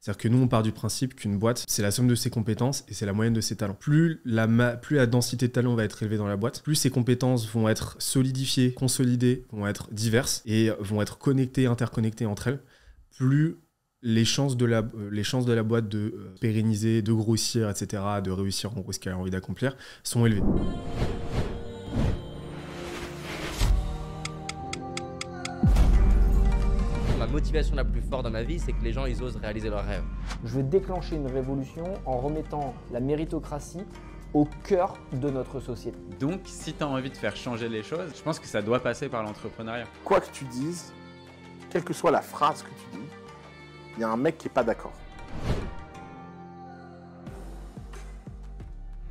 C'est-à-dire que nous, on part du principe qu'une boîte, c'est la somme de ses compétences et c'est la moyenne de ses talents. Plus la densité de talents va être élevée dans la boîte, plus ses compétences vont être solidifiées, consolidées, vont être diverses et vont être connectées, interconnectées entre elles, plus les chances de la boîte de pérenniser, de grossir, etc., de réussir en gros ce qu'elle a envie d'accomplir, sont élevées. Ma motivation la plus forte dans ma vie, c'est que les gens ils osent réaliser leurs rêves. Je veux déclencher une révolution en remettant la méritocratie au cœur de notre société. Donc, si tu as envie de faire changer les choses, je pense que ça doit passer par l'entrepreneuriat. Quoi que tu dises, quelle que soit la phrase que tu dis, il y a un mec qui n'est pas d'accord.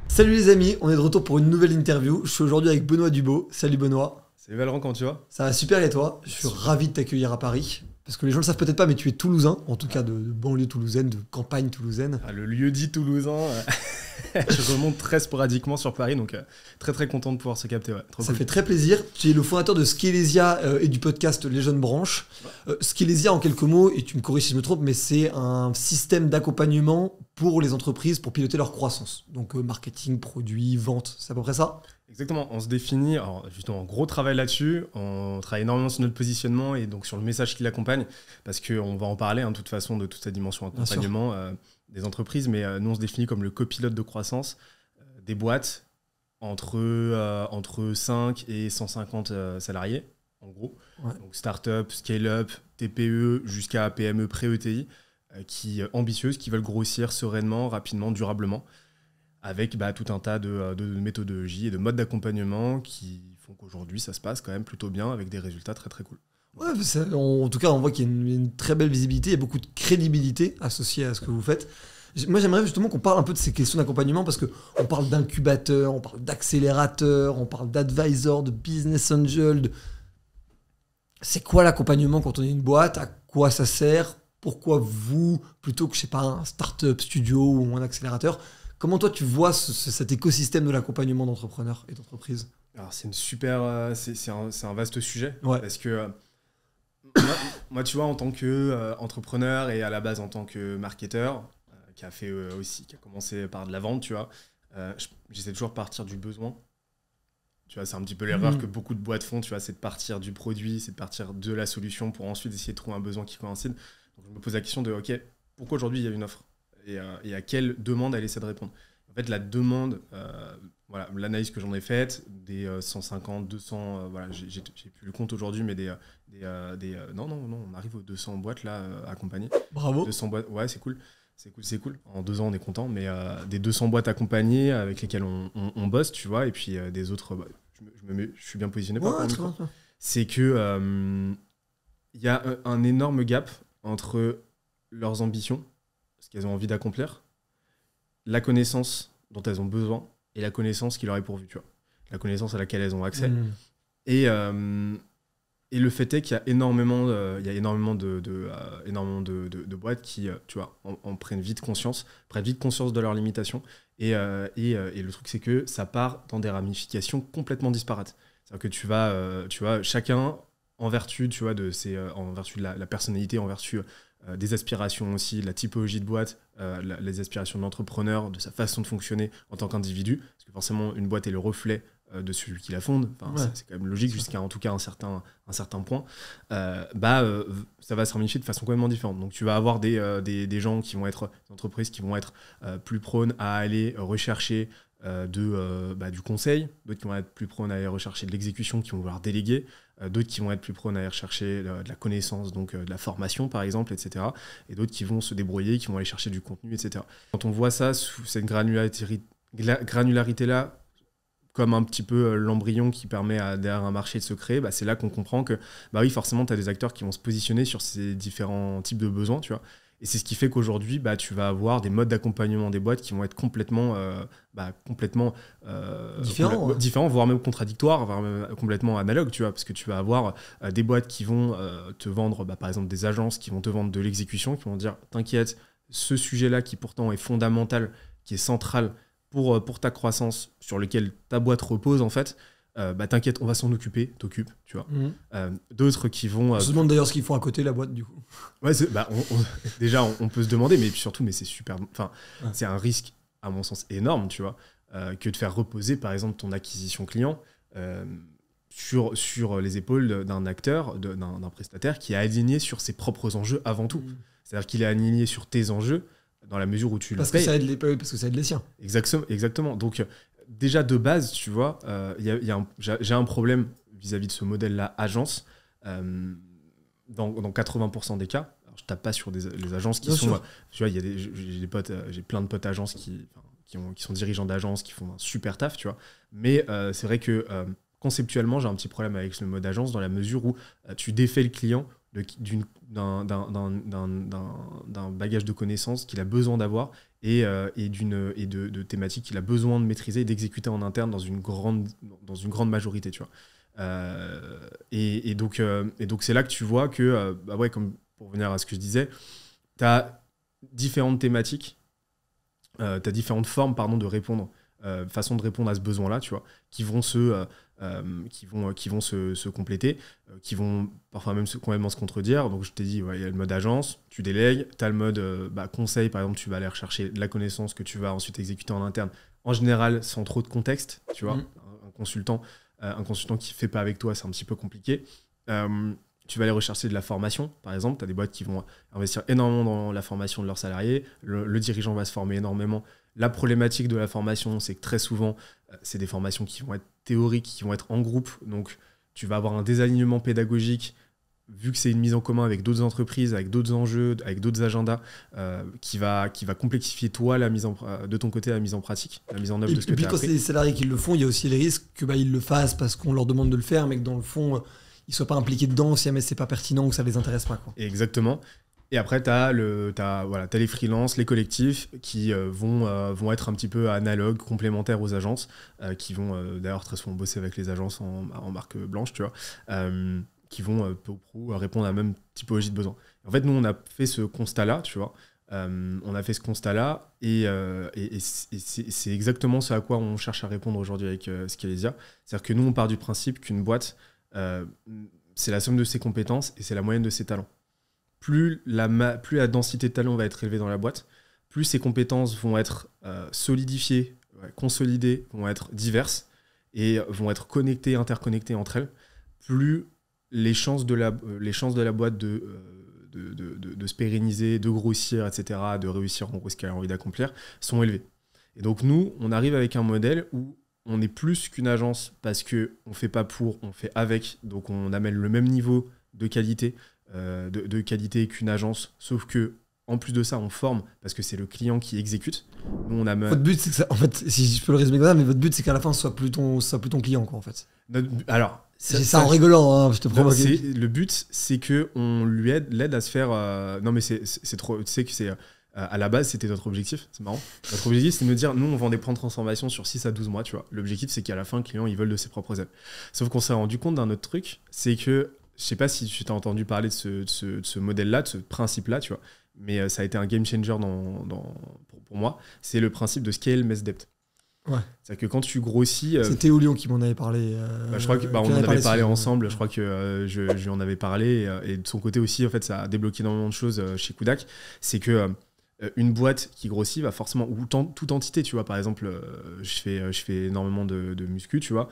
Salut les amis, on est de retour pour une nouvelle interview. Je suis aujourd'hui avec Benoît Dubo. Salut Benoît. Salut Valorant, comment tu vas? Ça va super et toi? Je suis ravi de t'accueillir à Paris. Parce que les gens ne le savent peut-être pas, mais tu es toulousain, en tout cas de banlieue toulousaine, de campagne toulousaine. Le lieu dit toulousain, je remonte très sporadiquement sur Paris, donc très très content de pouvoir se capter. Ouais, trop ça cool. fait très plaisir. Tu es le fondateur de Skelesia et du podcast Les Jeunes Branches. Skelesia, en quelques mots, et tu me corriges si je me trompe, mais c'est un système d'accompagnement pour les entreprises pour piloter leur croissance. Donc marketing, produits, vente, c'est à peu près ça? Exactement, on se définit, alors justement, gros travail là-dessus, on travaille énormément sur notre positionnement et donc sur le message qui l'accompagne, parce qu'on va en parler de toute façon de toute cette dimension accompagnement des entreprises, mais nous on se définit comme le copilote de croissance des boîtes entre 5 et 150 salariés, en gros. Ouais. Donc start-up, scale-up, TPE jusqu'à PME pré-ETI, qui ambitieuses, qui veulent grossir sereinement, rapidement, durablement, avec tout un tas de méthodologies et de modes d'accompagnement qui font qu'aujourd'hui, ça se passe quand même plutôt bien avec des résultats très très cool. Ouais, en tout cas, on voit qu'il y a une très belle visibilité, il y a beaucoup de crédibilité associée à ce que vous faites. Moi, j'aimerais justement qu'on parle un peu de ces questions d'accompagnement parce qu'on parle d'incubateur, on parle d'accélérateur, on parle d'advisor, de business angel. C'est quoi l'accompagnement quand on est une boîte? À quoi ça sert? Pourquoi vous, plutôt que, je sais pas, un start-up studio ou un accélérateur? Comment toi tu vois cet écosystème de l'accompagnement d'entrepreneurs et d'entreprises? Alors c'est une super, c'est un vaste sujet, ouais. Parce que moi tu vois en tant qu'entrepreneur et à la base en tant que marketeur qui a commencé par de la vente, tu vois, j'essaie toujours de partir du besoin. Tu vois, c'est un petit peu l'erreur que beaucoup de boîtes font, tu vois, c'est de partir du produit, c'est de partir de la solution pour ensuite essayer de trouver un besoin qui coïncide. Donc je me pose la question de ok, pourquoi aujourd'hui il y a une offre? Et à quelle demande elle essaie de répondre. En fait, la demande, l'analyse que j'en ai faite, des 150, 200, j'ai plus le compte aujourd'hui, mais non, on arrive aux 200 boîtes là accompagnées. Bravo. 200 boîtes, ouais, c'est cool. En 2 ans, on est content, mais des 200 boîtes accompagnées avec lesquelles on bosse, tu vois, et puis des autres, je suis bien positionné par rapport à c'est que il y a un énorme gap entre leurs ambitions, ce qu'elles ont envie d'accomplir, la connaissance dont elles ont besoin et la connaissance qui leur est pourvue, tu vois. La connaissance à laquelle elles ont accès. Et le fait est qu'il y a énormément de boîtes qui, tu vois, en prennent vite conscience de leurs limitations. Et le truc, c'est que ça part dans des ramifications complètement disparates. C'est-à-dire que tu vois, chacun, en vertu, tu vois, en vertu de la personnalité, en vertu des aspirations aussi, de la typologie de boîte, les aspirations de l'entrepreneur, de sa façon de fonctionner en tant qu'individu, parce que forcément une boîte est le reflet de celui qui la fonde, c'est quand même logique jusqu'à en tout cas un certain point, ça va se ramifier de façon complètement différente. Donc tu vas avoir des gens qui vont être, des entreprises qui vont être plus prônes à aller rechercher du conseil, d'autres qui vont être plus prônes à aller rechercher de l'exécution, qui vont vouloir déléguer, d'autres qui vont être plus prônes à aller rechercher de la connaissance, donc de la formation par exemple, etc. Et d'autres qui vont se débrouiller, qui vont aller chercher du contenu, etc. Quand on voit ça sous cette granularité-là, comme un petit peu l'embryon qui permet derrière un marché de se créer, c'est là qu'on comprend que oui, forcément, tu as des acteurs qui vont se positionner sur ces différents types de besoins, tu vois. Et c'est ce qui fait qu'aujourd'hui, tu vas avoir des modes d'accompagnement des boîtes qui vont être complètement différents, voire même contradictoires, voire même complètement analogues, tu vois, parce que tu vas avoir des boîtes qui vont te vendre, par exemple, des agences qui vont te vendre de l'exécution, qui vont dire, t'inquiète, ce sujet-là qui pourtant est fondamental, qui est central pour ta croissance, sur lequel ta boîte repose, en fait, t'inquiète, on va s'en occuper, t'occupes, tu vois. D'autres qui vont... On se demande d'ailleurs ce qu'ils font à côté, la boîte, du coup. Ouais, déjà, on peut se demander, mais surtout, mais c'est super... Enfin, c'est un risque, à mon sens, énorme, tu vois, que de faire reposer, par exemple, ton acquisition client sur les épaules d'un acteur, d'un prestataire qui est aligné sur ses propres enjeux avant tout. C'est-à-dire qu'il est aligné sur tes enjeux dans la mesure où tu le payes. Parce que ça aide les siens. Exactement. Donc, déjà, de base, tu vois, j'ai un problème vis-à-vis de ce modèle-là, agence, dans 80% des cas. Alors, je tape pas sur les agences qui sont... tu vois, j'ai plein de potes agences qui sont dirigeants d'agences, qui font un super taf, tu vois. Mais c'est vrai que conceptuellement, j'ai un petit problème avec le mode agence dans la mesure où tu défais le client d'un bagage de connaissances qu'il a besoin d'avoir et de thématiques qu'il a besoin de maîtriser et d'exécuter en interne dans une grande majorité, tu vois. Et donc c'est là que tu vois que, comme pour revenir à ce que je disais, tu as différentes thématiques, tu as différentes formes de répondre, façon de répondre à ce besoin-là, tu vois, qui vont se compléter, qui vont parfois même complètement se contredire. Donc je t'ai dit, il y a le mode agence, tu délègues, tu as le mode conseil, par exemple, tu vas aller rechercher de la connaissance que tu vas ensuite exécuter en interne, en général sans trop de contexte, tu vois. Un consultant qui ne fait pas avec toi, c'est un petit peu compliqué. Tu vas aller rechercher de la formation, par exemple. Tu as des boîtes qui vont investir énormément dans la formation de leurs salariés. Le dirigeant va se former énormément. La problématique de la formation, c'est que très souvent, c'est des formations qui vont être théoriques, qui vont être en groupe. Donc, tu vas avoir un désalignement pédagogique, vu que c'est une mise en commun avec d'autres entreprises, avec d'autres enjeux, avec d'autres agendas, qui va complexifier toi, de ton côté, la mise en pratique, la mise en œuvre de ce que tu as appris. Et puis, quand c'est les salariés qui le font, il y a aussi les risques qu'ils le fassent parce qu'on leur demande de le faire, mais que dans le fond... ils ne soient pas impliqués dedans si jamais c'est pas pertinent ou que ça les intéresse pas, quoi. Exactement. Et après, t'as les freelances, les collectifs qui vont être un petit peu analogues, complémentaires aux agences, qui vont d'ailleurs très souvent bosser avec les agences en marque blanche, tu vois, qui vont peu ou prou répondre à la même typologie de besoin. En fait, nous, on a fait ce constat-là, tu vois. Et c'est exactement ce à quoi on cherche à répondre aujourd'hui avec Scalezia. C'est-à-dire que nous, on part du principe qu'une boîte, c'est la somme de ses compétences et c'est la moyenne de ses talents. Plus la densité de talents va être élevée dans la boîte, plus ses compétences vont être solidifiées, consolidées, vont être diverses et vont être connectées, interconnectées entre elles, plus les chances de la boîte de se pérenniser, de grossir, etc., de réussir en gros ce qu'elle a envie d'accomplir, sont élevées. Et donc nous, on arrive avec un modèle où on est plus qu'une agence parce qu'on ne fait pas pour, on fait avec. Donc on amène le même niveau de qualité, qu'une agence, sauf que en plus de ça, on forme parce que c'est le client qui exécute. Nous, on amène... Votre but, c'est que ça, en fait, si je peux le résumer comme ça, mais votre but, c'est qu'à la fin, ce soit plus ton client, quoi, en fait. Alors, c'est ça en rigolant, hein, je te provoque. Le but, c'est qu'on l'aide à se faire... Non, mais c'est trop... Tu sais que c'est... à la base, c'était notre objectif, c'est marrant. Notre objectif, c'est de nous dire, nous, on vend des plans de transformation sur 6 à 12 mois, tu vois. L'objectif, c'est qu'à la fin, le client, il vole de ses propres ailes. Sauf qu'on s'est rendu compte d'un autre truc, c'est que, je sais pas si tu t'as entendu parler de ce modèle-là, de ce principe-là, tu vois, mais ça a été un game changer pour moi. C'est le principe de scale, mess, depth. Ouais. C'est-à-dire que quand tu grossis... C'est Théo Lyon qui m'en avait parlé. Je crois qu'on en avait parlé ensemble, je crois que je lui en avais parlé, et de son côté aussi, en fait, ça a débloqué énormément de choses chez Kudak. C'est que... une boîte qui grossit va forcément, ou toute entité, tu vois, par exemple, je fais énormément de muscu, tu vois,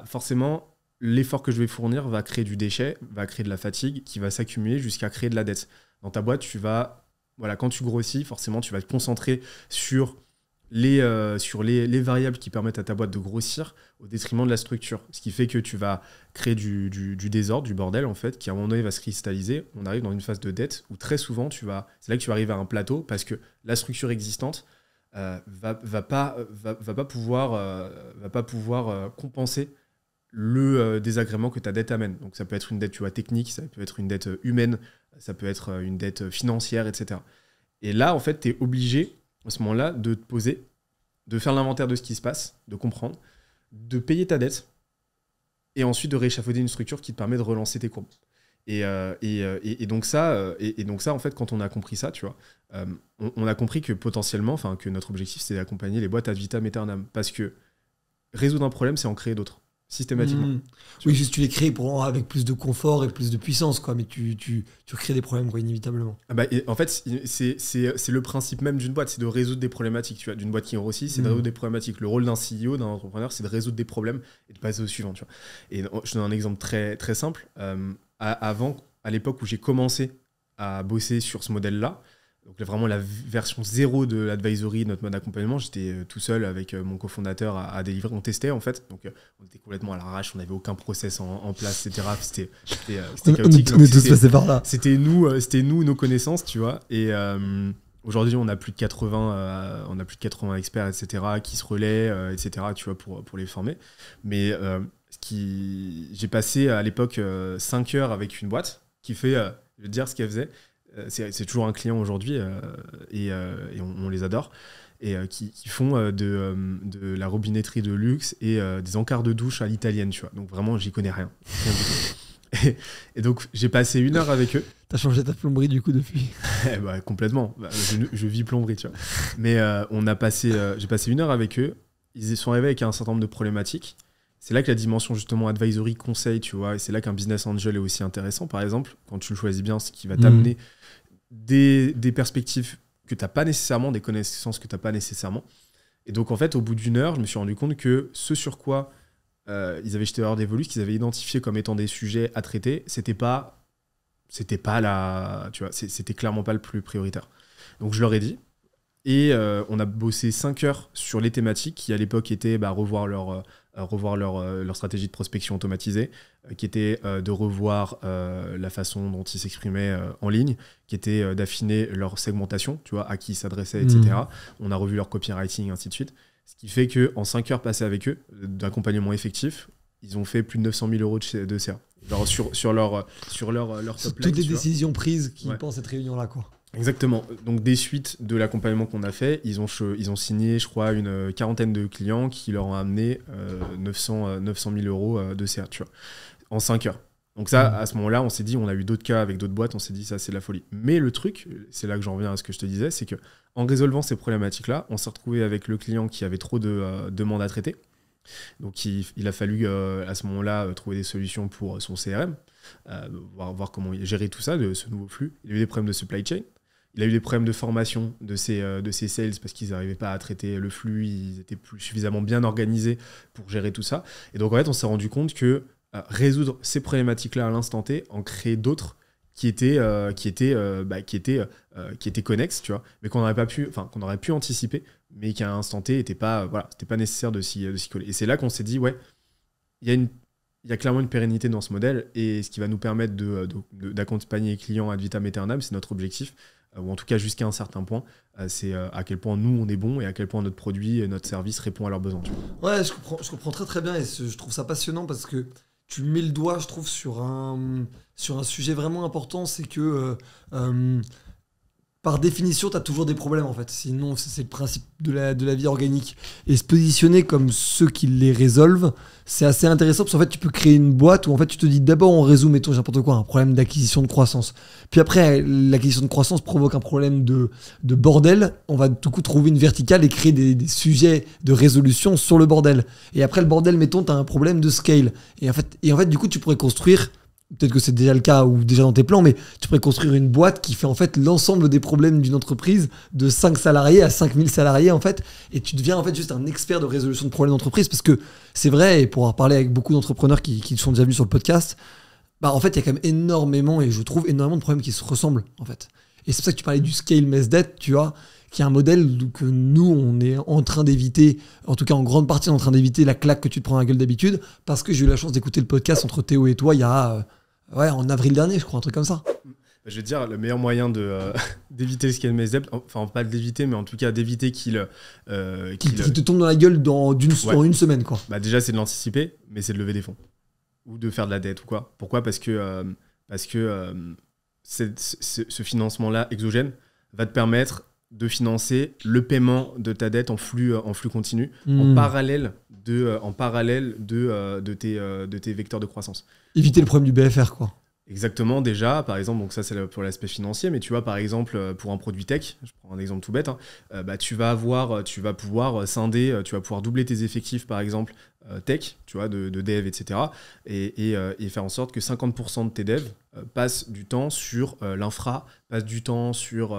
forcément, l'effort que je vais fournir va créer du déchet, va créer de la fatigue qui va s'accumuler jusqu'à créer de la dette. Dans ta boîte, quand tu grossis, forcément, tu vas te concentrer sur les variables qui permettent à ta boîte de grossir au détriment de la structure. Ce qui fait que tu vas créer du désordre, du bordel, en fait, qui à un moment donné va se cristalliser. On arrive dans une phase de dette où très souvent, c'est là que tu vas arriver à un plateau parce que la structure existante va pas pouvoir compenser le désagrément que ta dette amène. Donc ça peut être une dette, tu vois, technique, ça peut être une dette humaine, ça peut être une dette financière, etc. Et là, en fait, tu es obligé à ce moment-là de te poser, de faire l'inventaire de ce qui se passe, de comprendre, de payer ta dette et ensuite de rééchafauder une structure qui te permet de relancer tes courbes. Et donc ça, en fait, quand on a compris ça, tu vois, on a compris que potentiellement, que notre objectif, c'est d'accompagner les boîtes ad vitam aeternam. Parce que résoudre un problème, c'est en créer d'autres. systématiquement. Oui, juste tu les crées avec plus de confort et plus de puissance, quoi. Mais tu crées des problèmes, quoi, inévitablement. En fait, c'est le principe même d'une boîte, c'est de résoudre des problématiques. Tu vois, d'une boîte qui grossit, c'est de résoudre des problématiques. Le rôle d'un CEO, d'un entrepreneur, c'est de résoudre des problèmes et de passer au suivant. Tu vois. Et je donne un exemple très, très simple. À l'époque où j'ai commencé à bosser sur ce modèle-là, donc vraiment la version 0 de l'advisory, notre mode d'accompagnement, j'étais tout seul avec mon cofondateur à délivrer. On testait en fait, donc on était complètement à l'arrache, on n'avait aucun process en place, etc. C'était chaotique. On est tous passés par là. C'était nous, nos connaissances, tu vois. Et aujourd'hui, on a plus de 80 experts, etc., qui se relaient, etc., tu vois, pour les former. Mais j'ai passé à l'époque 5 heures avec une boîte qui fait, je vais te dire ce qu'elle faisait. C'est toujours un client aujourd'hui et on les adore et qui font de la robinetterie de luxe et des encarts de douche à l'italienne, tu vois. Donc vraiment, j'y connais rien du tout. Et donc, j'ai passé 1 heure avec eux. T'as changé ta plomberie du coup depuis? Complètement. Je vis plomberie, tu vois. Mais j'ai passé 1 heure avec eux. Ils sont arrivés avec un certain nombre de problématiques. C'est là que la dimension justement advisory, conseil, tu vois, et c'est là qu'un business angel est aussi intéressant. Par exemple, quand tu le choisis bien, c'est qu'il va t'amener des perspectives que tu n'as pas nécessairement, des connaissances que tu n'as pas nécessairement. Et donc, en fait, au bout d'1 heure, je me suis rendu compte que ce sur quoi ils avaient jeté leur dévolu, ce qu'ils avaient identifié comme étant des sujets à traiter, c'était clairement pas le plus prioritaire. Donc, je leur ai dit. Et on a bossé 5 heures sur les thématiques qui, à l'époque, étaient revoir leur stratégie de prospection automatisée, qui était de revoir la façon dont ils s'exprimaient en ligne, qui était d'affiner leur segmentation, tu vois, à qui ils s'adressaient, etc. On a revu leur copywriting, ainsi de suite. Ce qui fait qu'en 5 heures passées avec eux, d'accompagnement effectif, ils ont fait plus de 900 000 euros de CA. Genre sur leur top line. Toutes les décisions prises qui pendent cette réunion-là, quoi. Exactement. Donc, des suites de l'accompagnement qu'on a fait, ils ont signé, je crois, une quarantaine de clients qui leur ont amené 900 000 euros de CA, tu vois, en 5 heures. Donc ça, à ce moment-là, on s'est dit, on a eu d'autres cas avec d'autres boîtes, on s'est dit, ça, c'est de la folie. Mais le truc, c'est là que j'en reviens à ce que je te disais, c'est qu'en résolvant ces problématiques-là, on s'est retrouvé avec le client qui avait trop de demandes à traiter. Donc, il a fallu, à ce moment-là, trouver des solutions pour son CRM, voir comment gérer tout ça, de ce nouveau flux. Il y a eu des problèmes de supply chain. Il a eu des problèmes de formation de ses sales parce qu'ils n'arrivaient pas à traiter le flux, ils étaient plus suffisamment bien organisés pour gérer tout ça. Et donc, en fait, on s'est rendu compte que résoudre ces problématiques-là à l'instant T, en créer d'autres qui étaient connexes, tu vois, mais qu'on aurait pu anticiper, mais qui à l'instant T n'était pas, c'était pas nécessaire de s'y coller. Et c'est là qu'on s'est dit, ouais, il y a clairement une pérennité dans ce modèle, et ce qui va nous permettre d'accompagner les clients ad vitam aeternam, c'est notre objectif, ou en tout cas jusqu'à un certain point, c'est à quel point nous on est bon et à quel point notre produit et notre service répond à leurs besoins. Tu vois. Ouais, je comprends très très bien et je trouve ça passionnant parce que tu mets le doigt, je trouve, sur un sujet vraiment important, c'est que par définition, tu as toujours des problèmes en fait. Sinon, c'est le principe de la vie organique. Et se positionner comme ceux qui les résolvent, c'est assez intéressant parce qu'en fait, tu peux créer une boîte où en fait, tu te dis d'abord, on résout, mettons n'importe quoi, un problème d'acquisition de croissance. Puis après, l'acquisition de croissance provoque un problème de bordel. On va du coup trouver une verticale et créer des sujets de résolution sur le bordel. Et après le bordel, mettons, tu as un problème de scale. Et en fait, du coup, tu pourrais construire. Peut-être que c'est déjà le cas ou déjà dans tes plans, mais tu pourrais construire une boîte qui fait en fait l'ensemble des problèmes d'une entreprise de 5 salariés à 5000 salariés en fait, et tu deviens en fait juste un expert de résolution de problèmes d'entreprise parce que c'est vrai, et pour avoir parlé avec beaucoup d'entrepreneurs qui sont déjà venus sur le podcast, en fait il y a quand même énormément, et je trouve énormément de problèmes qui se ressemblent en fait. Et c'est pour ça que tu parlais du scale mesdet, tu vois, qui est un modèle que nous, on est en train d'éviter, en tout cas en grande partie en train d'éviter la claque que tu te prends à la gueule d'habitude, parce que j'ai eu la chance d'écouter le podcast entre Théo et toi il y a... en avril dernier, je crois, un truc comme ça. Je vais te dire, le meilleur moyen d'éviter le scale mesdet, enfin pas de l'éviter, mais en tout cas d'éviter qu'il te tombe dans la gueule dans une semaine, quoi. Déjà, c'est de l'anticiper, mais c'est de lever des fonds. Ou de faire de la dette ou quoi. Pourquoi ? Parce que ce financement-là, exogène, va te permettre de financer le paiement de ta dette en flux continu, en parallèle de tes vecteurs de croissance. Éviter le problème du BFR, quoi. Exactement, déjà, par exemple, donc ça c'est pour l'aspect financier, mais tu vois, par exemple, pour un produit tech, je prends un exemple tout bête, hein, bah, tu vas pouvoir scinder, tu vas pouvoir doubler tes effectifs, par exemple, tech, tu vois, de dev, etc. Et faire en sorte que 50% de tes devs passent du temps sur l'infra, passent du temps sur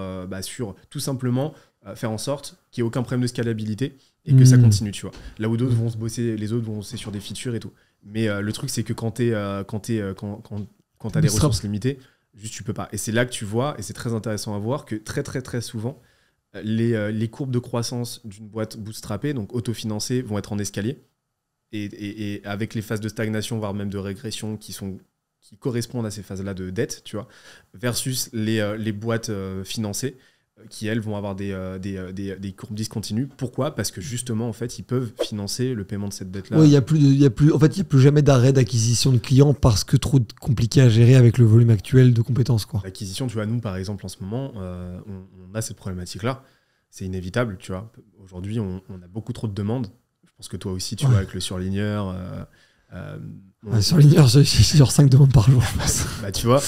tout simplement faire en sorte qu'il n'y ait aucun problème de scalabilité et que ça continue, tu vois. Là où d'autres vont se bosser, les autres vont bosser sur des features et tout. Mais le truc, c'est que quand t'as des ressources limitées, juste tu peux pas. Et c'est là que tu vois, et c'est très intéressant à voir, que très très très souvent, les courbes de croissance d'une boîte bootstrappée, donc autofinancée, vont être en escalier. Et avec les phases de stagnation, voire même de régression qui correspondent à ces phases-là de dette, tu vois, versus les boîtes financées, qui elles vont avoir des courbes discontinues. Pourquoi ? Parce que justement, en fait, ils peuvent financer le paiement de cette dette-là. Oui, il y a plus jamais d'arrêt d'acquisition de clients parce que trop compliqué à gérer avec le volume actuel de compétences, quoi. L'acquisition, tu vois, nous, par exemple, en ce moment, on a cette problématique-là. C'est inévitable, tu vois. Aujourd'hui, on a beaucoup trop de demandes. Je pense que toi aussi, tu vois, avec le surligneur. Surligneur, j'ai genre 5 demandes par jour, je pense. Bah, tu vois,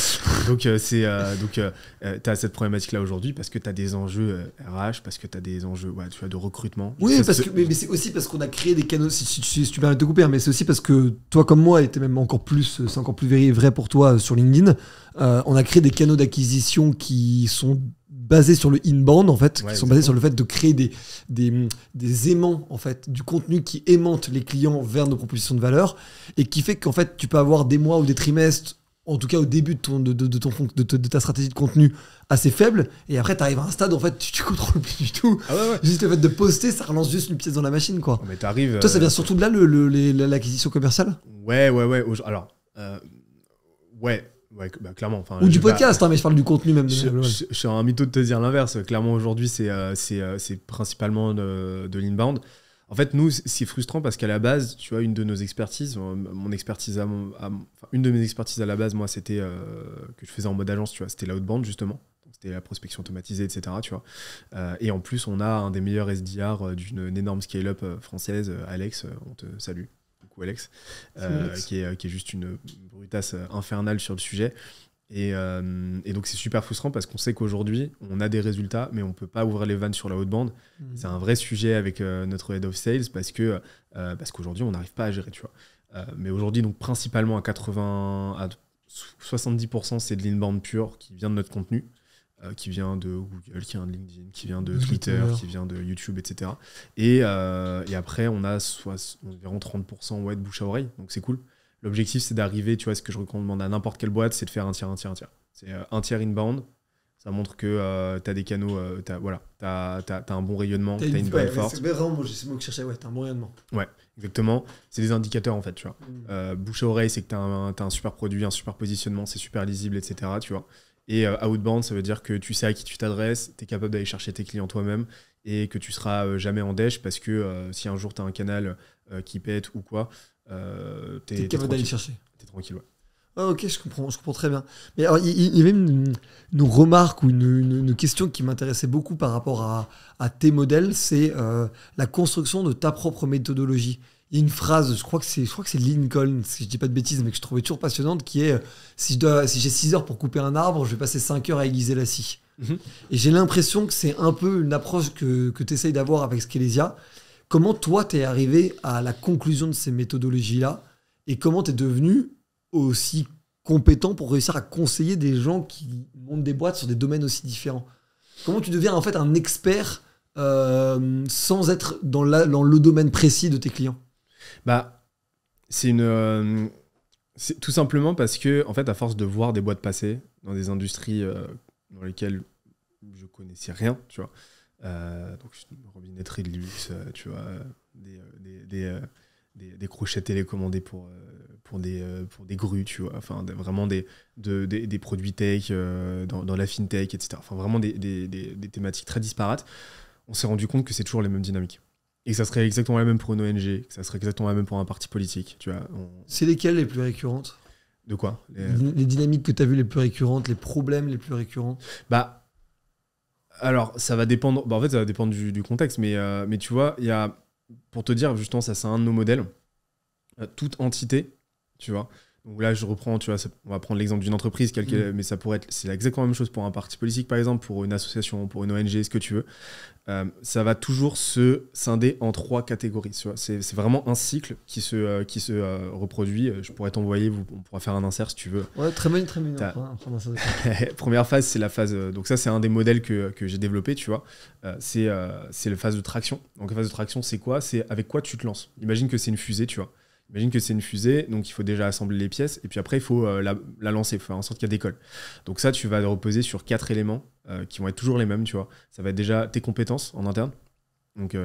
donc tu as cette problématique-là aujourd'hui parce que tu as des enjeux RH, parce que tu as des enjeux tu vois, de recrutement. Oui, mais c'est aussi parce qu'on a créé des canaux, si tu permets de te couper, hein, mais c'est aussi parce que toi comme moi, et c'est encore plus vrai pour toi sur LinkedIn, on a créé des canaux d'acquisition qui sont basés sur le inbound, en fait, qui sont basés sur le fait de créer des aimants, en fait, du contenu qui aimante les clients vers nos propositions de valeur, et qui fait qu'en fait, tu peux avoir des mois ou des trimestres, en tout cas au début de ta stratégie de contenu, assez faible, et après, tu arrives à un stade où en fait, tu contrôles plus du tout. Ah ouais. Juste le fait de poster, ça relance juste une pièce dans la machine, quoi. Mais t'arrives, toi, ça vient surtout de là, l'acquisition commerciale ? Ouais. Alors, ouais, bah, clairement. Ou du podcast, hein, mais je parle du contenu même. Je suis un mytho de te dire l'inverse. Clairement, aujourd'hui, c'est principalement de l'inbound. En fait, nous, c'est frustrant parce qu'à la base, tu vois, une de nos expertises, une de mes expertises à la base, moi, c'était que je faisais en mode agence, tu vois, c'était l'outbound, justement. C'était la prospection automatisée, etc. Tu vois. Et en plus, on a un des meilleurs SDR d'une énorme scale-up française, Alex, on te salue. Coucou Alex, qui est juste une brutasse infernale sur le sujet. Et donc c'est super frustrant parce qu'on sait qu'aujourd'hui on a des résultats mais on peut pas ouvrir les vannes sur la haute bande. C'est un vrai sujet avec notre head of sales parce qu'aujourd'hui on n'arrive pas à gérer, tu vois. Mais aujourd'hui donc principalement à 70% c'est de l'inbound pure qui vient de notre contenu, qui vient de Google, qui vient de LinkedIn, qui vient de Twitter, qui vient de YouTube, etc. Et après on a environ 30% de bouche à oreille, donc c'est cool. L'objectif, c'est d'arriver, tu vois, ce que je recommande à n'importe quelle boîte, c'est de faire un tiers. C'est un tiers inbound. Ça montre que tu as des canaux, tu as un bon rayonnement, tu as une bonne force. C'est vraiment moi, c'est le mot que je cherchais, tu as un bon rayonnement. Ouais, exactement. C'est des indicateurs, en fait, tu vois. Bouche à oreille, c'est que tu as un super produit, un super positionnement, c'est super lisible, etc., tu vois. Et outbound, ça veut dire que tu sais à qui tu t'adresses, tu es capable d'aller chercher tes clients toi-même et que tu seras jamais en dèche parce que si un jour tu as un canal qui pète ou quoi, t'es capable d'aller chercher. T'es tranquille, ouais. Ah, ok, je comprends très bien. Mais alors, il y avait une remarque ou une question qui m'intéressait beaucoup par rapport à tes modèles, c'est la construction de ta propre méthodologie. Il y a une phrase, je crois que c'est Lincoln, si je dis pas de bêtises, mais que je trouvais toujours passionnante, qui est si j'ai 6 heures pour couper un arbre, je vais passer 5 heures à aiguiser la scie. Et j'ai l'impression que c'est un peu une approche que tu essayes d'avoir avec Scalesia. Comment toi, tu es arrivé à la conclusion de ces méthodologies-là et comment tu es devenu aussi compétent pour réussir à conseiller des gens qui montent des boîtes sur des domaines aussi différents ? Comment tu deviens en fait un expert sans être dans le domaine précis de tes clients ? Bah, c'est tout simplement parce que, en fait, à force de voir des boîtes passer dans des industries dans lesquelles je connaissais rien, tu vois, donc une robinetterie de luxe, tu vois, des crochets télécommandés pour des grues, tu vois, enfin vraiment des produits tech dans la fintech, etc. Enfin vraiment des thématiques très disparates. On s'est rendu compte que c'est toujours les mêmes dynamiques. Et que ça serait exactement la même pour une ONG, que ça serait exactement la même pour un parti politique, tu vois. C'est lesquelles les plus récurrentes ? De quoi ? Les dynamiques que tu as vues les plus récurrentes, les problèmes les plus récurrents ? Bah, alors, ça va dépendre. Bah, en fait, ça va dépendre du contexte, mais tu vois, il y a, pour te dire, justement, ça, c'est un de nos modèles. Toute entité, tu vois, Donc là, je reprends, tu vois, on va prendre l'exemple d'une entreprise, mais ça pourrait être, c'est exactement la même chose pour un parti politique, par exemple, pour une association, pour une ONG, ce que tu veux. Ça va toujours se scinder en 3 catégories. Tu vois. C'est vraiment un cycle qui se reproduit. Je pourrais t'envoyer, on pourra faire un insert si tu veux. Ouais, très bien. Première phase, c'est la phase. Donc ça, c'est un des modèles que j'ai développé, tu vois. C'est la phase de traction. Donc la phase de traction, c'est quoi? C'est avec quoi tu te lances. Imagine que c'est une fusée, tu vois. Imagine que c'est une fusée, donc il faut déjà assembler les pièces, et puis après, il faut la lancer, il faut faire en sorte qu'elle décolle. Donc ça, tu vas reposer sur 4 éléments qui vont être toujours les mêmes, tu vois. Ça va être déjà tes compétences en interne. Donc,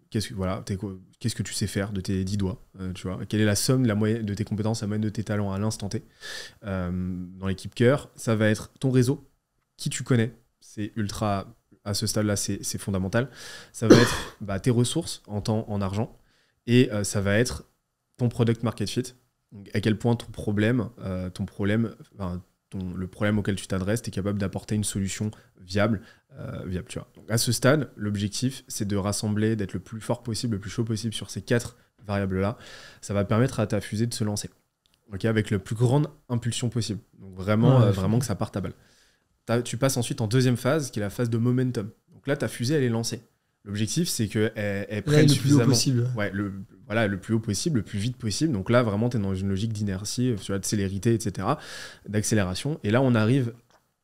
qu'est-ce que tu sais faire de tes 10 doigts, tu vois. Quelle est la somme, la moyenne de tes compétences, la moyenne de tes talents à l'instant T. Dans l'équipe cœur, ça va être ton réseau, qui tu connais. C'est ultra, à ce stade-là, c'est fondamental. Ça va être tes ressources en temps, en argent, et ça va être ton product market fit, donc à quel point le problème auquel tu t'adresses, tu es capable d'apporter une solution viable, tu vois. Donc à ce stade, l'objectif, c'est de rassembler, d'être le plus fort possible, le plus chaud possible sur ces 4 variables-là. Ça va permettre à ta fusée de se lancer, avec la plus grande impulsion possible. Donc vraiment que ça parte à balle. Tu passes ensuite en deuxième phase, qui est la phase de momentum. Donc là, ta fusée, elle est lancée. L'objectif, c'est qu'elle prenne suffisamment. Le plus haut possible. Ouais, le plus haut possible, le plus vite possible. Donc là, vraiment, tu es dans une logique d'inertie, de célérité, etc., d'accélération. Et là, on arrive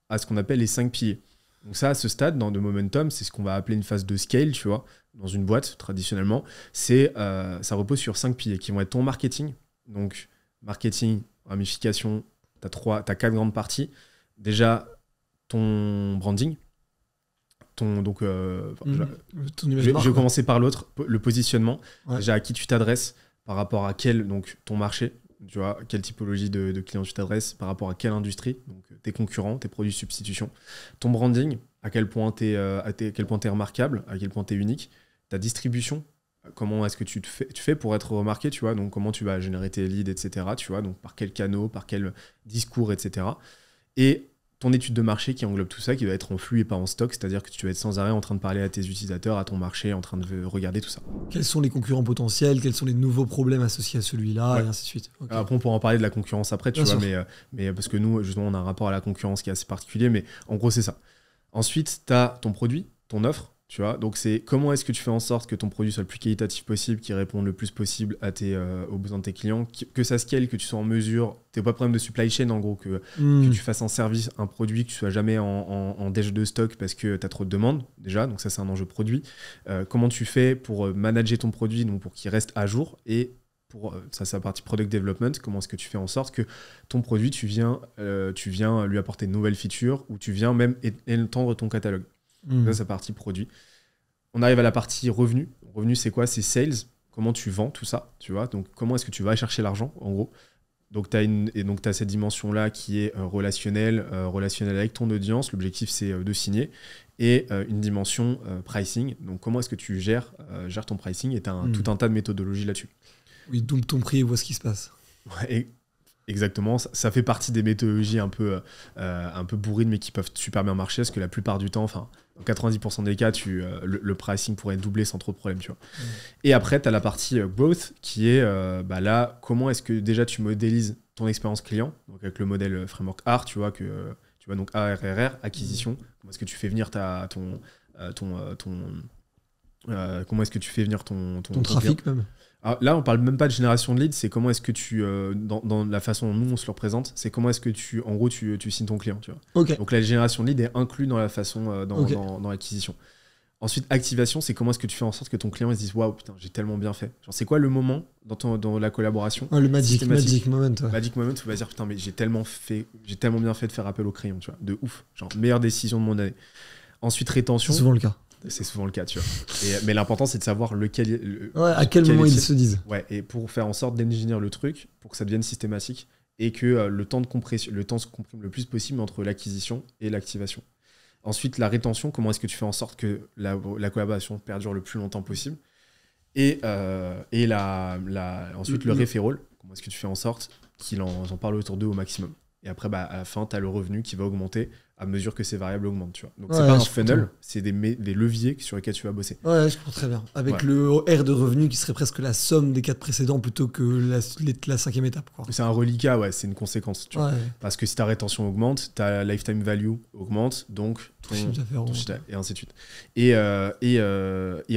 à ce qu'on appelle les 5 piliers. Donc ça, à ce stade, dans de momentum, c'est ce qu'on va appeler une phase de scale, tu vois, dans une boîte, traditionnellement. Ça repose sur 5 piliers qui vont être ton marketing. Donc, marketing, ramification, tu as 4 grandes parties. Déjà, ton branding. Je vais commencer par l'autre, le positionnement. Ouais. Déjà, à qui tu t'adresses par rapport à ton marché, tu vois, quelle typologie de clients tu t'adresses, par rapport à quelle industrie, donc tes concurrents, tes produits de substitution. Ton branding, à quel point tu es remarquable, à quel point tu es unique. Ta distribution, comment est-ce que tu fais pour être remarqué, tu vois, donc comment tu vas générer tes leads, etc., tu vois, donc par quel canal, par quel discours, etc. Et ton étude de marché qui englobe tout ça, qui va être en flux et pas en stock, c'est-à-dire que tu vas être sans arrêt en train de parler à tes utilisateurs, à ton marché, en train de regarder tout ça. Quels sont les concurrents potentiels, quels sont les nouveaux problèmes associés à celui-là, et ainsi de suite. Okay. Après, on pourra en parler de la concurrence après, tu vois, mais parce que nous, justement, on a un rapport à la concurrence qui est assez particulier, mais en gros, c'est ça. Ensuite, tu as ton produit, ton offre, tu vois, donc c'est comment est-ce que tu fais en sorte que ton produit soit le plus qualitatif possible, qu'il réponde le plus possible aux besoins de tes clients, que ça scale, que tu sois en mesure, t'es pas problème de supply chain en gros, que tu fasses un service, un produit, que tu sois jamais en déj de stock parce que tu as trop de demandes déjà, donc ça c'est un enjeu produit. Comment tu fais pour manager ton produit, donc pour qu'il reste à jour, et pour ça c'est la partie product development, comment est-ce que tu fais en sorte que ton produit, tu viens lui apporter de nouvelles features, ou tu viens même étendre ton catalogue. Ça, c'est la partie produit. On arrive à la partie revenu. Revenu, c'est quoi? C'est sales. Comment tu vends tout ça, tu vois? Donc, comment est-ce que tu vas chercher l'argent, en gros? Donc, tu as cette dimension-là qui est relationnelle avec ton audience. L'objectif, c'est de signer. Et une dimension pricing. Donc, comment est-ce que tu gères ton pricing? Et tu as tout un tas de méthodologies là-dessus. Oui, double ton prix et vois ce qui se passe. Ouais, exactement, ça fait partie des méthodologies un peu bourrines, mais qui peuvent super bien marcher, parce que la plupart du temps, enfin, dans 90% des cas, le pricing pourrait doubler sans trop de problème, tu vois. Et après, tu as la partie growth, qui est là, comment est-ce que déjà tu modélises ton expérience client, donc avec le modèle framework AR, tu vois, donc ARRR, acquisition, comment est-ce que tu fais venir comment est-ce que tu fais venir ton trafic client. même. Alors là, on parle même pas de génération de leads, c'est comment est-ce que tu, dans la façon dont nous on se le représente, c'est comment est-ce que tu signes ton client, tu vois. Okay. Donc la génération de leads est inclue dans la façon, dans l'acquisition. Ensuite, activation, c'est comment est-ce que tu fais en sorte que ton client il se dise waouh, putain, j'ai tellement bien fait. Genre, c'est quoi le moment dans la collaboration? Le magic moment. Ouais. Magic moment, tu vas dire putain, mais j'ai tellement bien fait de faire appel au crayon, tu vois, de ouf. Genre, meilleure décision de mon année. Ensuite, rétention. C'est souvent le cas. C'est souvent le cas, tu vois. Mais l'important, c'est de savoir à quel moment ils se disent. Ouais, et pour faire en sorte d'engineer le truc, pour que ça devienne systématique, et que le temps se comprime le plus possible entre l'acquisition et l'activation. Ensuite, la rétention, comment est-ce que tu fais en sorte que la collaboration perdure le plus longtemps possible. Et ensuite, le referral, comment est-ce que tu fais en sorte qu'ils en parlent autour d'eux au maximum. Et après, à la fin, tu as le revenu qui va augmenter à mesure que ces variables augmentent. Tu vois. Donc, Ouais, c'est pas un je comprends. funnel, c'est des leviers sur lesquels tu vas bosser. Ouais, je comprends très bien. Avec Ouais. le R de revenu qui serait presque la somme des 4 précédents plutôt que la 5e étape. Quoi. C'est un reliquat, ouais, c'est une conséquence. Tu vois. Ouais, Parce que si ta rétention augmente, ta lifetime value augmente, donc ton chiffre d'affaires. ton chiffre d'affaires, et ainsi de suite. Et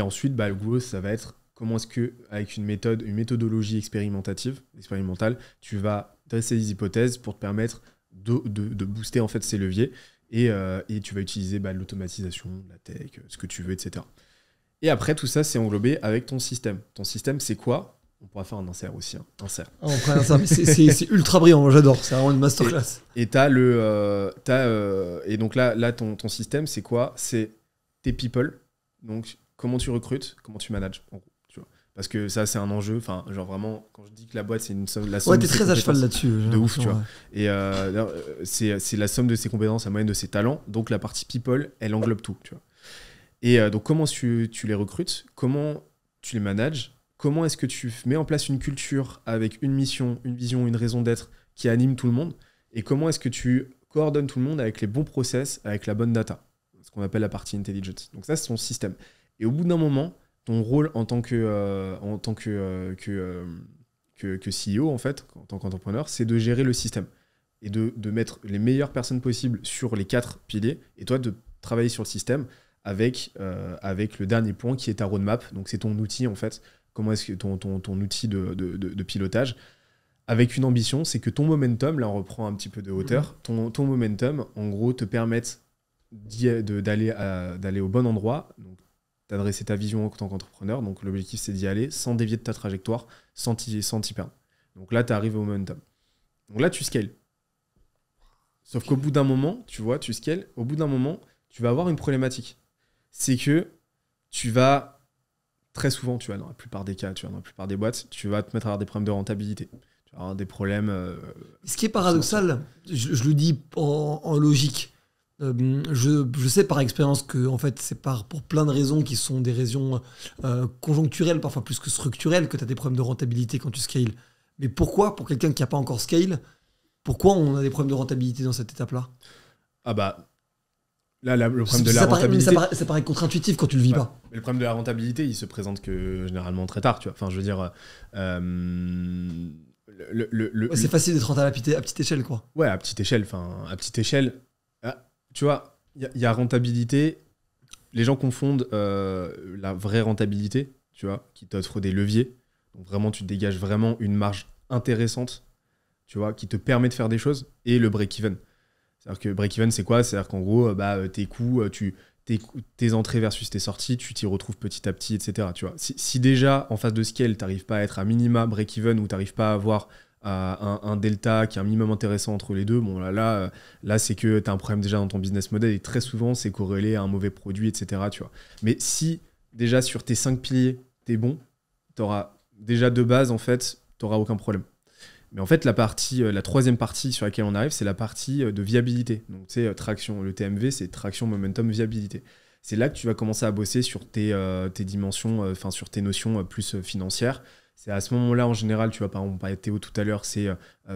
ensuite, le gros, ça va être comment est-ce que, avec une méthodologie expérimentale, tu vas tester des hypothèses pour te permettre de booster en fait ces leviers et tu vas utiliser l'automatisation, la tech, ce que tu veux, etc. Et après, tout ça, c'est englobé avec ton système. Ton système, c'est quoi ? On pourra faire un insert aussi. Insert. Ah, on prend ça, mais c'est ultra brillant, moi j'adore, c'est vraiment une masterclass. Et et donc là ton système, c'est quoi ? C'est tes people. Donc, comment tu recrutes, comment tu manages, en gros. Tu vois. Parce que ça, c'est un enjeu. Enfin, genre vraiment, quand je dis que la boîte, c'est la somme Ouais, de t'es ses très à cheval compétences. là-dessus. De ouf, tu vois. Ouais. Et c'est la somme de ses compétences, la moyenne de ses talents. Donc, la partie people, elle englobe tout, tu vois. Et donc, comment tu les recrutes ? Comment tu les manages ? Comment est-ce que tu mets en place une culture avec une mission, une vision, une raison d'être qui anime tout le monde ? Et comment est-ce que tu coordonnes tout le monde avec les bons process, avec la bonne data ? Ce qu'on appelle la partie intelligence. Donc ça, c'est ton système. Et au bout d'un moment, ton rôle en tant que CEO, en fait, en tant qu'entrepreneur, c'est de gérer le système et de mettre les meilleures personnes possibles sur les 4 piliers et toi, de travailler sur le système avec le dernier point qui est ta roadmap. Donc c'est ton outil, en fait. Comment est-ce que ton outil de pilotage avec une ambition, c'est que ton momentum, là on reprend un petit peu de hauteur, ton momentum, en gros, te permette d'aller au bon endroit, donc d'adresser ta vision en tant qu'entrepreneur. Donc l'objectif, c'est d'y aller sans dévier de ta trajectoire, sans t'y perdre. Donc là, tu arrives au momentum. Donc là, tu scales. Sauf qu'au bout d'un moment, tu vois, tu scales, au bout d'un moment, tu vas avoir une problématique. C'est que tu vas... Très souvent, tu vois, dans la plupart des cas, tu vois, dans la plupart des boîtes, tu vas te mettre à avoir des problèmes de rentabilité. Tu vas avoir des problèmes... Ce qui est paradoxal, je le dis en logique, je sais par expérience que en fait, c'est pour plein de raisons qui sont des raisons conjoncturelles, parfois plus que structurelles, que tu as des problèmes de rentabilité quand tu scales. Mais pourquoi, pour quelqu'un qui n'a pas encore scale, pourquoi on a des problèmes de rentabilité dans cette étape-là ? Ah bah... Là, le problème de la rentabilité... Ça paraît contre-intuitif quand tu le vis pas. Mais le problème de la rentabilité, il se présente que généralement très tard, tu vois. Enfin, je veux dire... C'est facile d'être rentable à petite échelle, quoi. Ouais, à petite échelle. Enfin, à petite échelle, tu vois, il y a rentabilité. Les gens confondent la vraie rentabilité, tu vois, qui t'offre des leviers. Donc vraiment, tu dégages vraiment une marge intéressante, tu vois, qui te permet de faire des choses, et le break-even. C'est-à-dire que break-even, c'est quoi ? C'est-à-dire qu'en gros, tes coûts, tes entrées versus tes sorties, tu t'y retrouves petit à petit, etc. Tu vois. Si déjà, en phase de scale, tu n'arrives pas à être à minima break-even ou tu n'arrives pas à avoir un delta qui est un minimum intéressant entre les deux, bon, là c'est que tu as un problème déjà dans ton business model et très souvent, c'est corrélé à un mauvais produit, etc. Tu vois. Mais si déjà sur tes 5 piliers, tu es bon, tu auras déjà de base, en fait, tu n'auras aucun problème. Mais en fait, la 3e partie sur laquelle on arrive, c'est la partie de viabilité. Donc, tu sais, traction. Le TMV, c'est traction, momentum, viabilité. C'est là que tu vas commencer à bosser sur tes dimensions, sur tes notions plus financières. C'est à ce moment-là, en général, tu vas, par exemple, parler de Théo tout à l'heure, c'est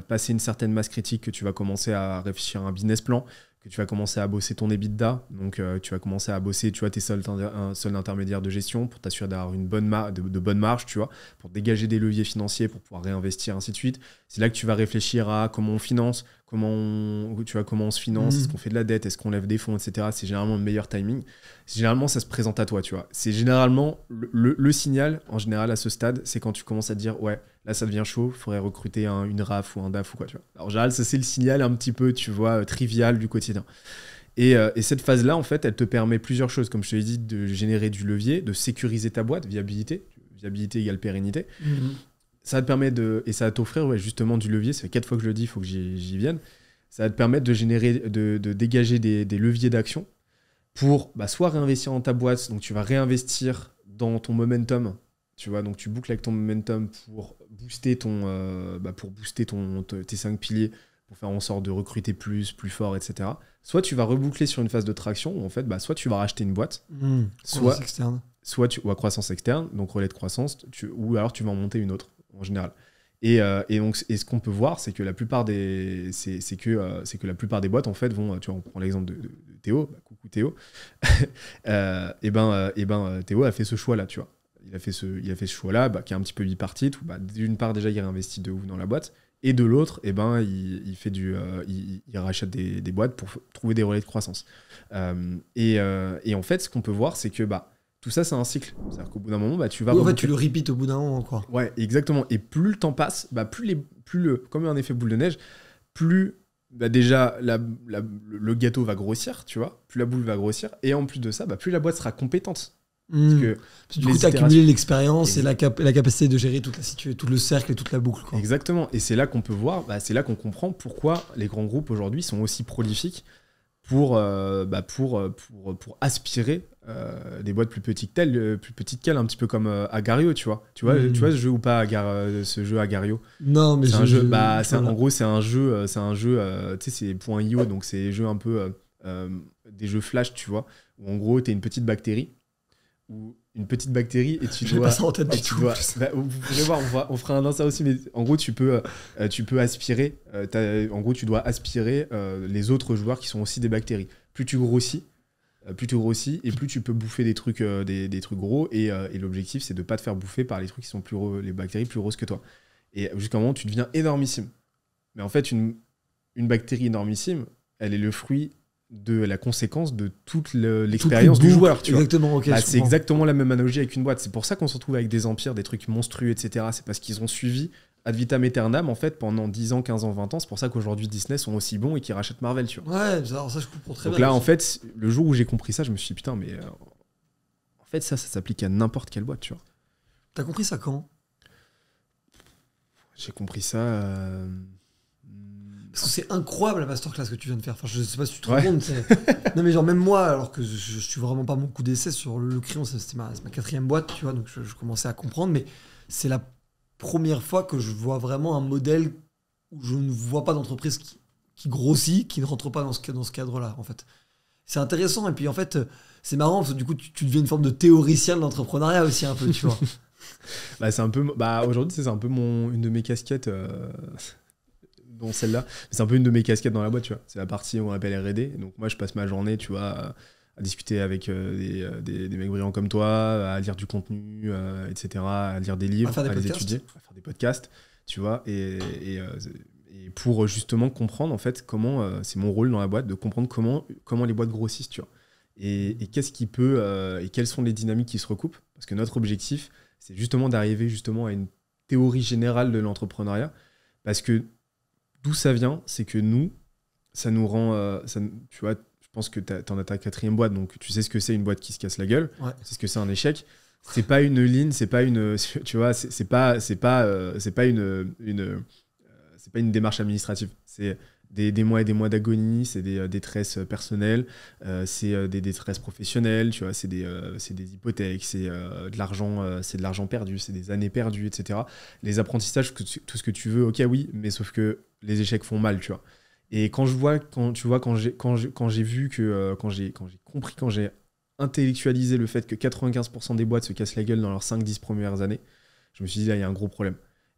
passer une certaine masse critique que tu vas commencer à réfléchir à un business plan, que tu vas commencer à bosser ton EBITDA. Donc, tu vas commencer à bosser, tu vois, tes soldes intermédiaires de gestion pour t'assurer d'avoir une bonne de bonnes marges, tu vois, pour dégager des leviers financiers, pour pouvoir réinvestir, ainsi de suite. C'est là que tu vas réfléchir à comment on finance, comment on se finance, est-ce qu'on fait de la dette, est-ce qu'on lève des fonds, etc. C'est généralement le meilleur timing. Généralement, ça se présente à toi, tu vois. C'est généralement le signal, en général, à ce stade, c'est quand tu commences à te dire, ouais, là, ça devient chaud, il faudrait recruter une RAF ou un DAF ou quoi, tu vois. Alors, en général, ça, c'est le signal un petit peu, tu vois, trivial du quotidien. Et cette phase-là, en fait, elle te permet plusieurs choses, comme je te l'ai dit, de générer du levier, de sécuriser ta boîte, viabilité égale pérennité. Ça va te permettre et ça va t'offrir justement du levier. Ça fait 4 fois que je le dis, il faut que j'y vienne. Ça va te permettre de générer, de dégager des leviers d'action pour soit réinvestir dans ta boîte. Donc, tu vas réinvestir dans ton momentum. Tu vois, donc tu boucles avec ton momentum pour booster tes 5 piliers, pour faire en sorte de recruter plus fort, etc. Soit tu vas reboucler sur une phase de traction où en fait, soit tu vas racheter une boîte, Croissance externe. soit croissance externe, donc relais de croissance, ou alors tu vas en monter une autre en général. Et donc, ce qu'on peut voir, c'est que la plupart des, c'est que la plupart des boîtes en fait vont, tu vois, on prend l'exemple de Théo, coucou Théo, Théo a fait ce choix-là, tu vois. Il a fait ce choix-là, qui est un petit peu bipartite, où d'une part déjà il réinvestit de ouf dans la boîte, et de l'autre, il fait il rachète des boîtes pour trouver des relais de croissance. Et en fait, ce qu'on peut voir, c'est que tout ça, c'est un cycle. C'est-à-dire qu'au bout d'un moment, tu vas... Oui, en fait, tu le repeats au bout d'un moment, quoi. Ouais, exactement. Et plus le temps passe, comme un effet boule de neige, plus déjà le gâteau va grossir, tu vois, plus la boule va grossir, et en plus de ça, plus la boîte sera compétente. Parce que du coup, tu as accumulé l'expérience et la capacité de gérer tout le cercle et toute la boucle, quoi. Exactement. Et c'est là qu'on peut voir, c'est là qu'on comprend pourquoi les grands groupes aujourd'hui sont aussi prolifiques pour aspirer des boîtes plus petites qu'elles, un petit peu comme Agario, tu vois ce jeu ou pas, ce jeu Agario? Non, mais c'est un jeu, en gros c'est un jeu, tu sais, c'est .io, donc c'est des jeux un peu des jeux flash, tu vois, où en gros t'es une petite bactérie et tu dois... pas ça en tête du tout. Vous pourrez voir, on fera un ça aussi, mais en gros tu peux aspirer, en gros tu dois aspirer les autres joueurs qui sont aussi des bactéries. Plus tu grossis et plus tu peux bouffer des trucs gros, et l'objectif c'est de pas te faire bouffer par les trucs qui sont les bactéries plus grosses que toi. Et jusqu'à un moment tu deviens énormissime. Mais en fait une bactérie énormissime, elle est le fruit de la conséquence de toute l'expérience du joueur, tu vois. Exactement, ok. C'est exactement la même analogie avec une boîte. C'est pour ça qu'on se retrouve avec des empires, des trucs monstrueux, etc. C'est parce qu'ils ont suivi ad vitam aeternam en fait pendant 10 ans, 15 ans, 20 ans. C'est pour ça qu'aujourd'hui Disney sont aussi bons et qu'ils rachètent Marvel, tu vois. Ouais, alors ça je comprends très bien. Donc là en fait, le jour où j'ai compris ça, je me suis dit putain, mais en fait ça s'applique à n'importe quelle boîte, tu vois. T'as compris ça quand? J'ai compris ça... Parce que c'est incroyable la masterclass que tu viens de faire. Enfin, je sais pas si tu te rends compte. Non, mais genre, même moi, alors que je suis vraiment pas mon coup d'essai sur le crayon, c'était ma 4e boîte, tu vois, donc je commençais à comprendre, mais c'est la première fois que je vois vraiment un modèle où je ne vois pas d'entreprise qui grossit, qui ne rentre pas dans ce cadre-là, en fait. C'est intéressant, et puis en fait, c'est marrant, parce que du coup, tu deviens une forme de théoricien de l'entrepreneuriat aussi, un peu, tu vois. C'est un peu... aujourd'hui, c'est un peu une de mes casquettes... dont celle-là, c'est un peu une de mes casquettes dans la boîte, tu vois. C'est la partie où on appelle R&D. Donc moi, je passe ma journée, tu vois, à discuter avec des mecs brillants comme toi, à lire du contenu, etc., à lire des livres, à les étudier, à faire des podcasts, tu vois, et pour justement comprendre, en fait, comment, c'est mon rôle dans la boîte, de comprendre comment les boîtes grossissent, tu vois. Et qu'est-ce qui peut, et quelles sont les dynamiques qui se recoupent. Parce que notre objectif, c'est justement d'arriver justement à une théorie générale de l'entrepreneuriat. Parce que d'où ça vient, c'est que nous, ça nous rend... tu vois, je pense que t'en as ta 4e boîte, donc tu sais ce que c'est une boîte qui se casse la gueule, c'est ce que c'est un échec. C'est pas une ligne, c'est pas une... Tu vois, c'est pas une démarche administrative. C'est des mois et des mois d'agonie, c'est des détresses personnelles, c'est des détresses professionnelles, tu vois, c'est des hypothèques, c'est de l'argent perdu, c'est des années perdues, etc. Les apprentissages, tout ce que tu veux, ok, oui, mais sauf que les échecs font mal, tu vois. Et quand j'ai compris, quand j'ai intellectualisé le fait que 95% des boîtes se cassent la gueule dans leurs 5-10 premières années, je me suis dit, là, il y a un gros problème.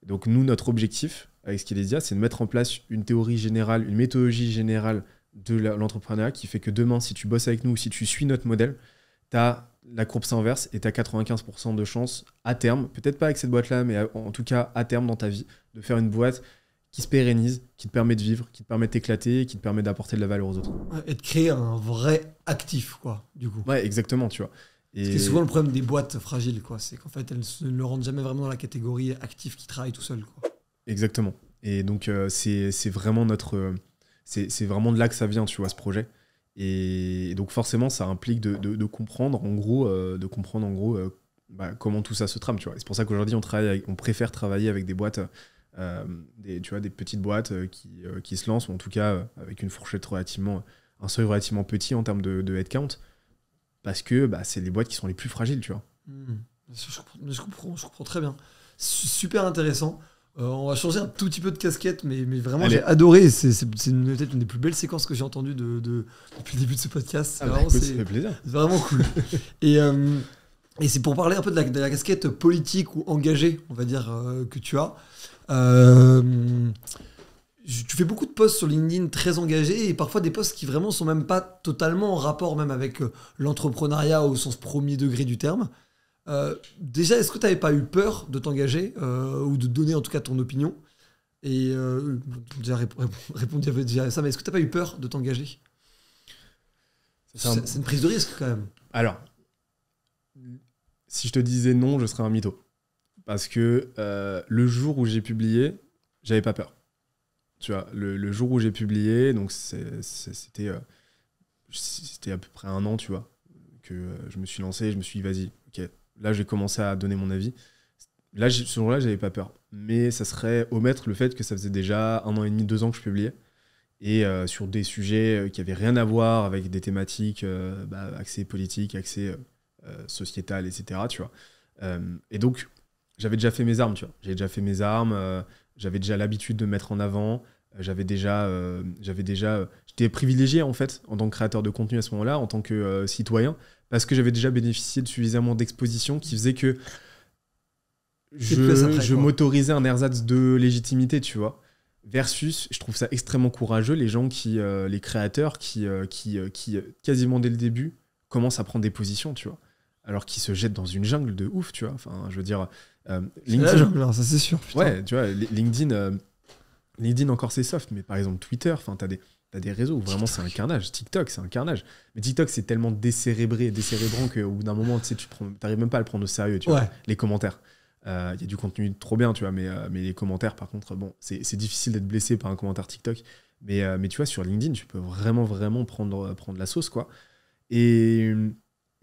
Donc nous, notre objectif, avec Skillesia, c'est de mettre en place une théorie générale, une méthodologie générale de l'entrepreneuriat qui fait que demain, si tu bosses avec nous ou si tu suis notre modèle, tu as la courbe s'inverse et tu as 95% de chance à terme, peut-être pas avec cette boîte-là, mais en tout cas à terme dans ta vie, de faire une boîte qui se pérennise, qui te permet de vivre, qui te permet de t'éclater, qui te permet d'apporter de la valeur aux autres. Et de créer un vrai actif, quoi, du coup. Ouais, exactement, tu vois. Et... Ce qui est souvent le problème des boîtes fragiles, quoi. C'est qu'en fait, elles ne le rendent jamais vraiment dans la catégorie actif qui travaille tout seul, quoi. Exactement. Et donc, c'est vraiment c'est vraiment de là que ça vient, tu vois, ce projet. Et donc, forcément, ça implique de comprendre, en gros, comment tout ça se trame, tu vois. Et c'est pour ça qu'aujourd'hui, on préfère travailler avec des boîtes... tu vois, des petites boîtes qui se lancent, ou en tout cas avec une fourchette un seuil relativement petit en termes de headcount, parce que c'est les boîtes qui sont les plus fragiles, tu vois. Je comprends très bien. Super intéressant. On va changer un tout petit peu de casquette, mais vraiment, allez. J'ai adoré. C'est peut-être une des plus belles séquences que j'ai entendues depuis le début de ce podcast. Ça fait plaisir. C'est vraiment cool. Et Et c'est pour parler un peu de la casquette politique ou engagée, on va dire, que tu as. Tu fais beaucoup de posts sur LinkedIn très engagés et parfois des posts qui vraiment sont même pas totalement en rapport même avec l'entrepreneuriat au sens premier degré du terme. Déjà, est-ce que tu n'avais pas eu peur de t'engager ou de donner en tout cas ton opinion? Et déjà répondu déjà à ça, mais est-ce que tu n'as pas eu peur de t'engager? C'est une prise de risque quand même. Alors, si je te disais non, je serais un mytho. Parce que le jour où j'ai publié, j'avais pas peur. Tu vois, le jour où j'ai publié, donc c'était à peu près 1 an, tu vois, que je me suis lancé, je me suis dit, vas-y, ok, là j'ai commencé à donner mon avis. Là, ce jour-là, j'avais pas peur. Mais ça serait omettre le fait que ça faisait déjà 1 an et demi, 2 ans que je publiais. Et sur des sujets qui avaient rien à voir avec des thématiques axées politiques, axées sociétales, etc. Tu vois. Et donc, j'avais déjà fait mes armes, tu vois. J'avais déjà fait mes armes, j'avais déjà l'habitude de me mettre en avant. J'étais privilégié en fait en tant que créateur de contenu à ce moment-là, en tant que citoyen, parce que j'avais déjà bénéficié de suffisamment d'exposition qui faisait que je m'autorisais un ersatz de légitimité, tu vois. Versus, je trouve ça extrêmement courageux, les gens les créateurs qui quasiment dès le début commencent à prendre des positions, tu vois. Alors qu'ils se jettent dans une jungle de ouf, tu vois. Enfin, je veux dire, LinkedIn, la jungle, ça c'est sûr. Putain. Ouais, tu vois, LinkedIn encore c'est soft, mais par exemple Twitter, enfin t'as des réseaux où vraiment c'est un carnage. TikTok, c'est un carnage. Mais TikTok, c'est tellement décérébrant qu'au bout d'un moment, tu sais, t'arrives même pas à le prendre au sérieux, tu vois. Les commentaires. Il y a du contenu trop bien, tu vois, mais les commentaires, par contre, bon, c'est difficile d'être blessé par un commentaire TikTok. Mais tu vois, sur LinkedIn, tu peux vraiment prendre la sauce, quoi. Et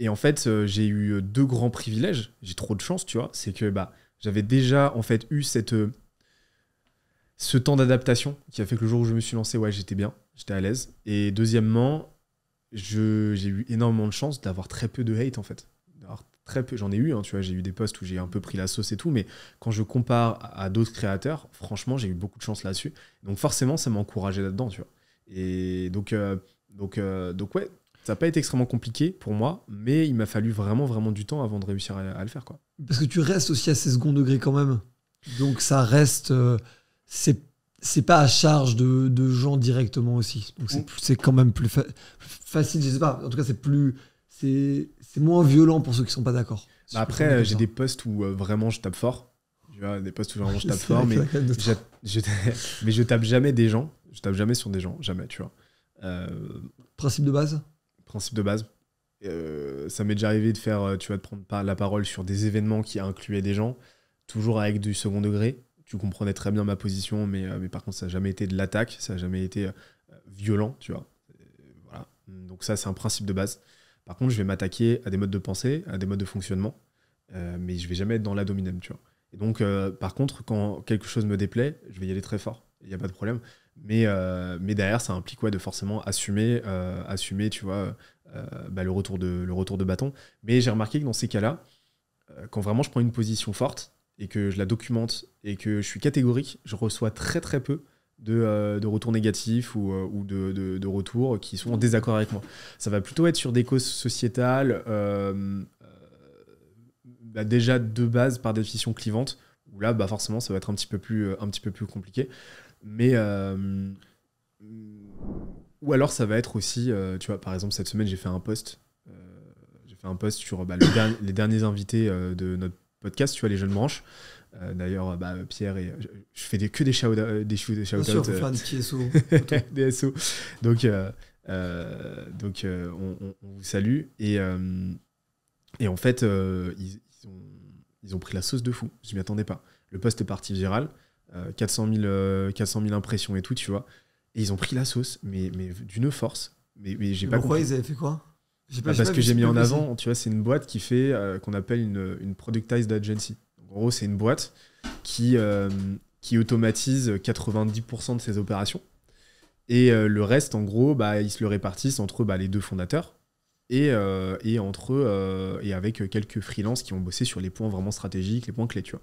en fait, j'ai eu 2 grands privilèges. J'ai trop de chance, tu vois. C'est que j'avais déjà, en fait, eu ce temps d'adaptation qui a fait que le jour où je me suis lancé, ouais, j'étais bien, j'étais à l'aise. Et deuxièmement, j'ai eu énormément de chance d'avoir très peu de hate, en fait. Très peu, j'en ai eu, hein, tu vois, j'ai eu des posts où j'ai un peu pris la sauce et tout, mais quand je compare à d'autres créateurs, franchement, j'ai eu beaucoup de chance là-dessus. Donc forcément, ça m'a encouragé là-dedans, tu vois. Et donc ouais, ça n'a pas été extrêmement compliqué pour moi, mais il m'a fallu vraiment du temps avant de réussir à le faire, quoi. Parce que tu restes aussi à ces second degrés quand même. Donc ça reste... c'est pas à charge de gens directement aussi. Donc c'est quand même plus facile, je sais pas. En tout cas, c'est moins violent pour ceux qui sont pas d'accord. Après, j'ai des posts où vraiment je tape fort. Tu vois, des posts où vraiment je tape fort, mais je tape jamais des gens. Je tape jamais sur des gens, jamais, tu vois. Principe de base. Principe de base. Ça m'est déjà arrivé de faire, tu vois, de prendre la parole sur des événements qui incluaient des gens, toujours avec du second degré. Tu comprenais très bien ma position, mais par contre, ça n'a jamais été de l'attaque, ça n'a jamais été violent, tu vois. Voilà. Donc ça, c'est un principe de base. Par contre, je vais m'attaquer à des modes de pensée, à des modes de fonctionnement, mais je vais jamais être dans l'ad hominem, tu vois. Et donc, par contre, quand quelque chose me déplaît, je vais y aller très fort, il n'y a pas de problème. Mais derrière, ça implique de forcément assumer, tu vois, le retour de bâton. Mais j'ai remarqué que dans ces cas-là, quand vraiment je prends une position forte et que je la documente et que je suis catégorique, je reçois très très peu de retours négatifs ou de retours qui sont en désaccord avec moi. Ça va plutôt être sur des causes sociétales, déjà de base par définition clivantes, où là forcément ça va être un petit peu plus compliqué. Mais ou alors ça va être aussi, tu vois, par exemple cette semaine j'ai fait un post sur les derniers invités de notre podcast, tu vois, les jeunes branches. D'ailleurs, Pierre et je fais que des shout-outs. Des SO. Des SO. Donc on vous salue. Et en fait, ils ont pris la sauce de fou. Je m'y attendais pas. Le post est parti viral. 400 000 impressions et tout, tu vois. Et ils ont pris la sauce, mais d'une force. Mais j'ai pas pourquoi compris. ils avaient fait quoi? Parce que j'ai mis en avant, tu vois, c'est une boîte qui fait, qu'on appelle une productized agency. En gros, c'est une boîte qui automatise 90% de ses opérations. Et le reste, en gros, ils se le répartissent entre les 2 fondateurs et entre eux, et avec quelques freelances qui ont bossé sur les points vraiment stratégiques, les points clés, tu vois.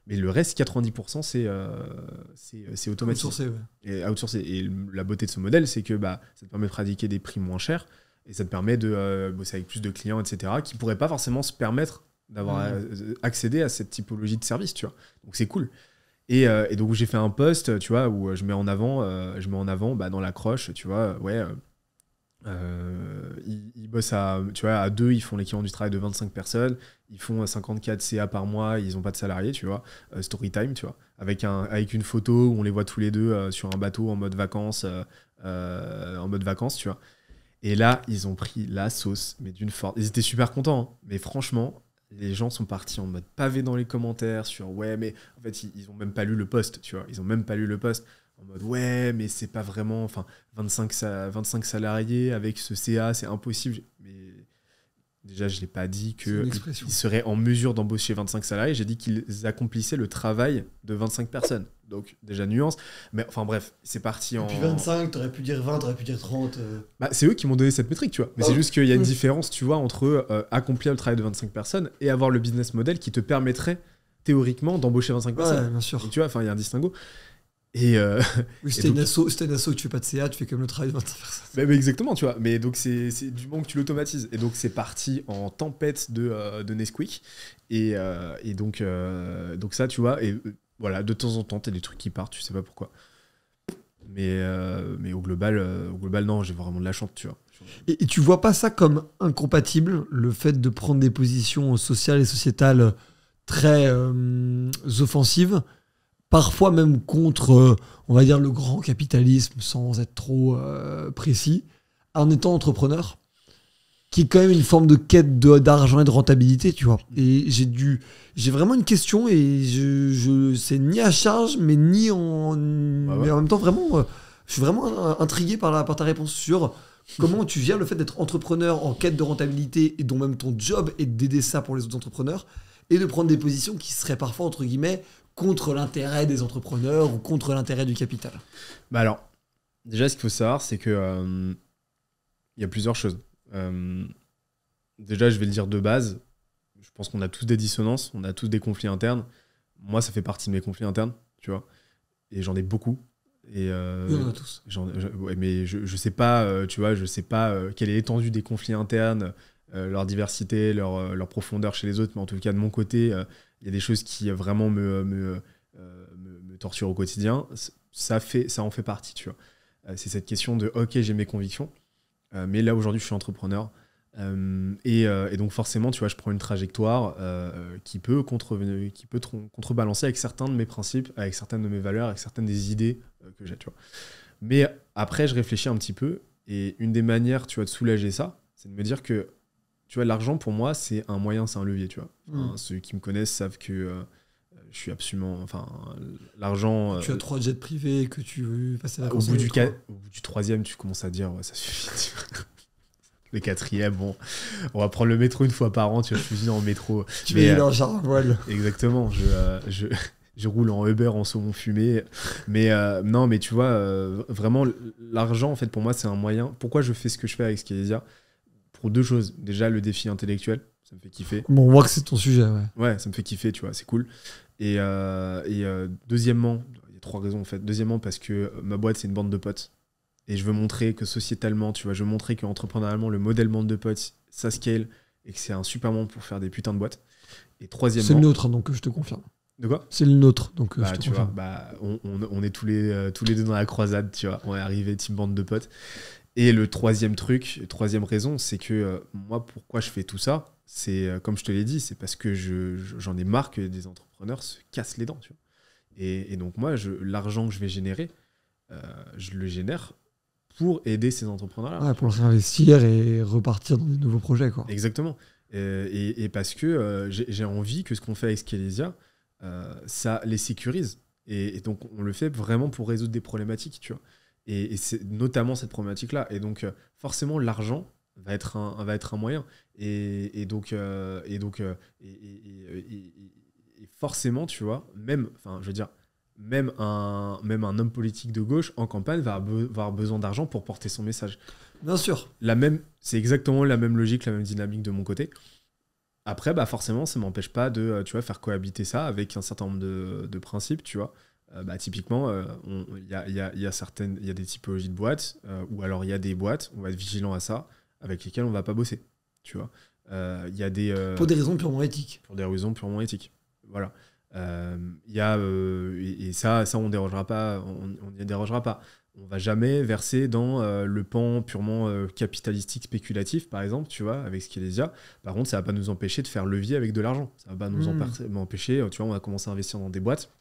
Mais le reste, 90%, c'est automatisé. Outsourcé, ouais. Outsourcé. Et la beauté de ce modèle, c'est que ça te permet de pratiquer des prix moins chers et ça te permet de bosser avec plus de clients, etc., qui ne pourraient pas forcément se permettre d'avoir accédé à cette typologie de service, tu vois. Donc c'est cool. Et donc j'ai fait un post, tu vois, où je mets en avant bah, dans l'accroche, tu vois, ils bossent tu vois, à 2, ils font l'équivalent du travail de 25 personnes, ils font 54 CA par mois, ils n'ont pas de salariés, tu vois, story time, tu vois, avec une photo où on les voit tous les deux sur un bateau en mode vacances, tu vois. Et là, ils ont pris la sauce, mais d'une force. Ils étaient super contents, hein. Mais franchement, les gens sont partis en mode pavé dans les commentaires sur ouais, mais en fait, ils ont même pas lu le post, tu vois. Ils ont même pas lu le post en mode ouais, mais c'est pas vraiment. Enfin, 25 salariés avec ce CA, c'est impossible. Mais déjà, je l'ai pas dit qu'ils seraient en mesure d'embaucher 25 salariés. J'ai dit qu'ils accomplissaient le travail de 25 personnes. Donc, déjà, nuance. Mais enfin, bref, c'est parti en. Et puis 25, t'aurais pu dire 20, t'aurais pu dire 30. Bah, c'est eux qui m'ont donné cette métrique, tu vois. Mais c'est juste qu'il y a une différence, tu vois, entre accomplir le travail de 25 personnes et avoir le business model qui te permettrait, théoriquement, d'embaucher 25 personnes. Ouais, bien sûr. Donc, tu vois, enfin, il y a un distinguo. Et oui, c'était une asso que tu fais pas de CA, tu fais comme le travail de 25 personnes. Mais exactement, tu vois. Mais donc, c'est du moment que tu l'automatises. Et donc, c'est parti en tempête de Nesquik. Et donc ça, tu vois. Et voilà, de temps en temps, t'as des trucs qui partent, tu sais pas pourquoi. Mais au global, non, j'ai vraiment de la chance, tu vois. Et tu vois pas ça comme incompatible, le fait de prendre des positions sociales et sociétales très offensives, parfois même contre, on va dire, le grand capitalisme, sans être trop précis, en étant entrepreneur, qui est quand même une forme de quête d'argent et de rentabilité, tu vois. Et j'ai vraiment une question, et c'est ni à charge, mais ni en... Mais en même temps, vraiment, je suis vraiment intrigué par ta réponse sur comment tu gères le fait d'être entrepreneur en quête de rentabilité, et dont même ton job est d'aider ça pour les autres entrepreneurs, et de prendre des positions qui seraient parfois, entre guillemets, contre l'intérêt des entrepreneurs ou contre l'intérêt du capital. Bah alors, déjà, ce qu'il faut savoir, c'est que y a plusieurs choses. Déjà, je vais le dire de base, je pense qu'on a tous des dissonances, on a tous des conflits internes. Moi, ça fait partie de mes conflits internes, tu vois, et j'en ai beaucoup. Et on en a tous. Ouais, mais je sais pas, tu vois, je sais pas quelle est l'étendue des conflits internes, leur diversité, leur profondeur chez les autres, mais en tout cas, de mon côté, il y a des choses qui vraiment me torturent au quotidien. Ça en fait partie, tu vois. C'est cette question de ok, j'ai mes convictions, mais là aujourd'hui je suis entrepreneur, et donc forcément, tu vois, je prends une trajectoire qui peut contrebalancer avec certains de mes principes, avec certaines de mes valeurs, avec certaines des idées que j'ai, tu vois. Mais après, je réfléchis un petit peu, et une des manières, tu vois, de soulager ça, c'est de me dire que, tu vois, l'argent pour moi, c'est un moyen, c'est un levier, tu vois. Enfin, ceux qui me connaissent savent que je suis absolument, enfin, l'argent. Tu as 3 jets privés, que tu veux passer la au bout du 3e, tu commences à dire ouais, ça suffit. Le 4e, bon, on va prendre le métro une fois par an, tu vois, je suis en métro. Tu vas aller en jardin voile. Exactement, je roule en Uber en saumon fumé. Mais non, mais tu vois, vraiment, l'argent, en fait, pour moi, c'est un moyen. Pourquoi je fais ce que je fais avec Scalesia ? Pour 2 choses. Déjà, le défi intellectuel, ça me fait kiffer. Bon, on voit que c'est ton sujet, ouais. Ouais, ça me fait kiffer, tu vois, c'est cool. Et deuxièmement, il y a 3 raisons, en fait. Deuxièmement, parce que ma boîte, c'est une bande de potes. Et je veux montrer que sociétalement, tu vois, je veux montrer qu'entrepreneurialement, le modèle bande de potes, ça scale, et que c'est un super monde pour faire des putains de boîtes. Et troisièmement... C'est le nôtre, donc je te confirme. De quoi ? C'est le nôtre, donc bah, je te tu confirme. vois, bah, on est tous les deux dans la croisade, tu vois. On est arrivé team bande de potes. Et le troisième raison, c'est que moi, pourquoi je fais tout ça ? C'est, comme je te l'ai dit, c'est parce que j'en ai marre que des entrepreneurs se cassent les dents, tu vois. Et donc moi, l'argent que je vais générer, je le génère pour aider ces entrepreneurs-là. Ouais, pour le réinvestir et repartir dans de nouveaux projets, quoi. Exactement. Et parce que j'ai envie que ce qu'on fait avec Scalesia, ça les sécurise. Et donc, on le fait vraiment pour résoudre des problématiques, tu vois. Et c'est notamment cette problématique-là. Et donc, forcément, l'argent va être un moyen. Et forcément, tu vois, même un homme politique de gauche en campagne va avoir besoin d'argent pour porter son message. Bien sûr. C'est exactement la même logique, la même dynamique de mon côté. Après, bah forcément, ça ne m'empêche pas de faire cohabiter ça avec un certain nombre de principes, tu vois. Typiquement, il y a des typologies de boîtes, ou alors il y a des boîtes, on va être vigilant à ça, avec lesquelles on ne va pas bosser, tu vois. Il y a des... Pour des raisons purement éthiques. Pour des raisons purement éthiques. Voilà. Il y a... et ça, on dérogera pas. On n'y dérogera pas. On va jamais verser dans le pan purement capitalistique, spéculatif, par exemple, tu vois, avec Skelésia. Par contre, ça va pas nous empêcher de faire levier avec de l'argent. Ça va pas nous empêcher, tu vois, on va commencer à investir dans des boîtes,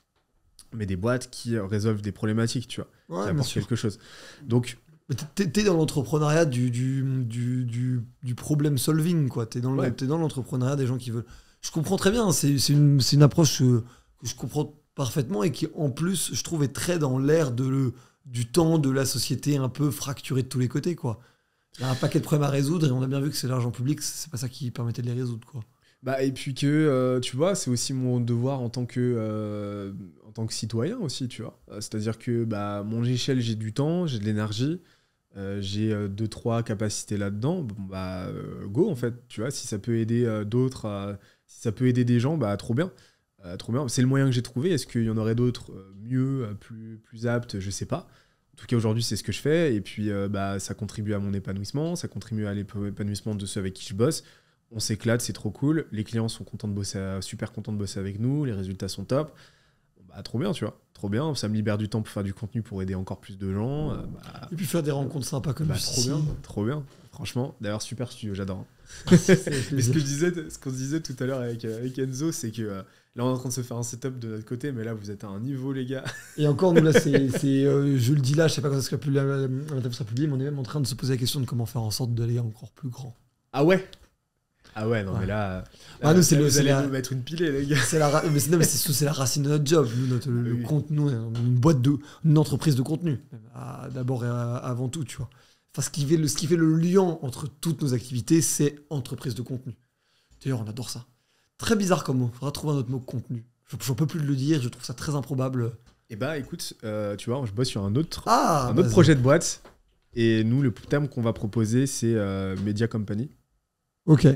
mais des boîtes qui résolvent des problématiques, tu vois, qui apportent quelque chose. Donc, t'es dans l'entrepreneuriat du problem solving, quoi. T'es dans l'entrepreneuriat des gens qui veulent. Je comprends très bien. C'est une approche que je comprends parfaitement et qui, en plus, je trouve, est très dans l'air du temps de la société un peu fracturée de tous les côtés, quoi. Il y a un paquet de problèmes à résoudre et on a bien vu que c'est l'argent public, c'est pas ça qui permettait de les résoudre, quoi. Bah, et puis que, tu vois, c'est aussi mon devoir en tant que citoyen aussi, tu vois. C'est-à-dire que, bah, mon échelle, j'ai du temps, j'ai de l'énergie, j'ai 2-3 capacités là-dedans, bon, bah, go, en fait, tu vois. Si ça peut aider d'autres, si ça peut aider des gens, bah, trop bien. Trop bien. C'est le moyen que j'ai trouvé. Est-ce qu'il y en aurait d'autres mieux, plus aptes? Je sais pas. En tout cas, aujourd'hui, c'est ce que je fais. Et puis, bah, ça contribue à mon épanouissement. Ça contribue à l'épanouissement de ceux avec qui je bosse. On s'éclate, c'est trop cool. Les clients sont contents de bosser, super contents de bosser avec nous. Les résultats sont top. Bah, trop bien, tu vois. Trop bien. Ça me libère du temps pour faire du contenu pour aider encore plus de gens. Et puis faire des rencontres sympas comme trop bien. Trop bien. Franchement, d'ailleurs, super studio, j'adore. Mais ce qu'on se disait tout à l'heure avec Enzo, c'est que là, on est en train de se faire un setup de notre côté, mais là, vous êtes à un niveau, les gars. Et encore, nous, là, je le dis là, je sais pas quand ça sera publié, mais on est même en train de se poser la question de comment faire en sorte d'aller encore plus grand. Ah ouais? Ah ouais, non, mais là nous, vous allez nous mettre une pilée, les gars. C'est la racine de notre job. Nous, le contenu, une entreprise de contenu, d'abord et avant tout, tu vois. Enfin, ce qui fait le lien entre toutes nos activités, c'est entreprise de contenu. D'ailleurs, on adore ça. Très bizarre comme mot. Il faudra trouver un autre mot, contenu. J'en peux plus de le dire, je trouve ça très improbable. Et bah écoute, tu vois, je bosse sur un autre vas-y. projet de boîte. Et nous, le terme qu'on va proposer, c'est Media Company. Ok.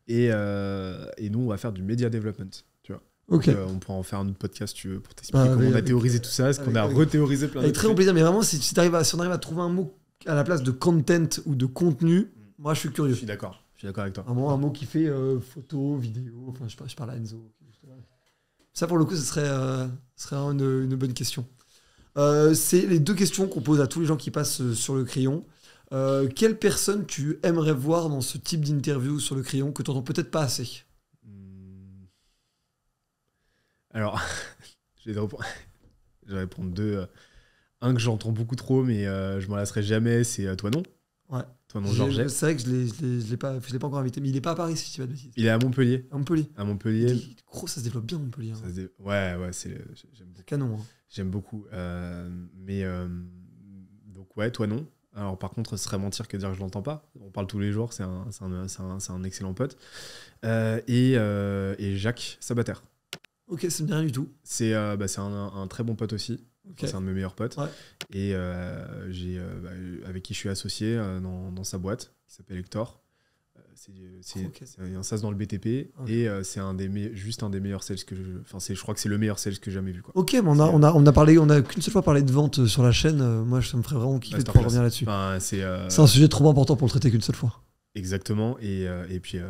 Et nous, on va faire du Media Development. Tu vois. Ok. Donc, on pourra en faire un autre podcast, tu veux, pour t'expliquer comment on a théorisé tout ça, ce qu'on a rethéorisé plein de trucs. Avec très bon plaisir, mais vraiment, si on arrive à trouver un mot à la place de content ou de contenu, moi je suis curieux. Je suis d'accord avec toi. Un mot qui fait photo, vidéo, enfin je parle à Enzo. Ça pour le coup, ce serait une bonne question. C'est les deux questions qu'on pose à tous les gens qui passent sur le crayon. Quelle personne tu aimerais voir dans ce type d'interview sur le crayon que tu n'entends peut-être pas assez? Alors, je vais répondre deux. Un que j'entends beaucoup trop, mais je m'en lasserai jamais, c'est toi non. Ouais. Toi non, Georges. C'est vrai que je l'ai pas encore invité, mais il est pas à Paris si tu vas de bêtises. Il est à Montpellier. À Montpellier. Gros, ça se développe bien Montpellier. Hein. Ouais, j'aime beaucoup. Canon. Hein. J'aime beaucoup. Donc ouais, toi non. Alors par contre, ce serait mentir que dire que je l'entends pas. On parle tous les jours, c'est un excellent pote. Et Jacques Sabater. Ok, ça me dit rien du tout. C'est un très bon pote aussi. Okay. C'est un de mes meilleurs potes. Ouais. Et avec qui je suis associé dans sa boîte, qui s'appelle Hector. C'est un sas dans le BTP. Okay. Et c'est juste un des meilleurs sales que je crois que c'est le meilleur sales que j'ai jamais vu. Quoi. Ok, mais on a qu'une seule fois parlé de vente sur la chaîne. Moi, ça me ferait vraiment kiffer de pouvoir revenir là-dessus. Enfin, c'est un sujet trop important pour le traiter qu'une seule fois. Exactement. Et puis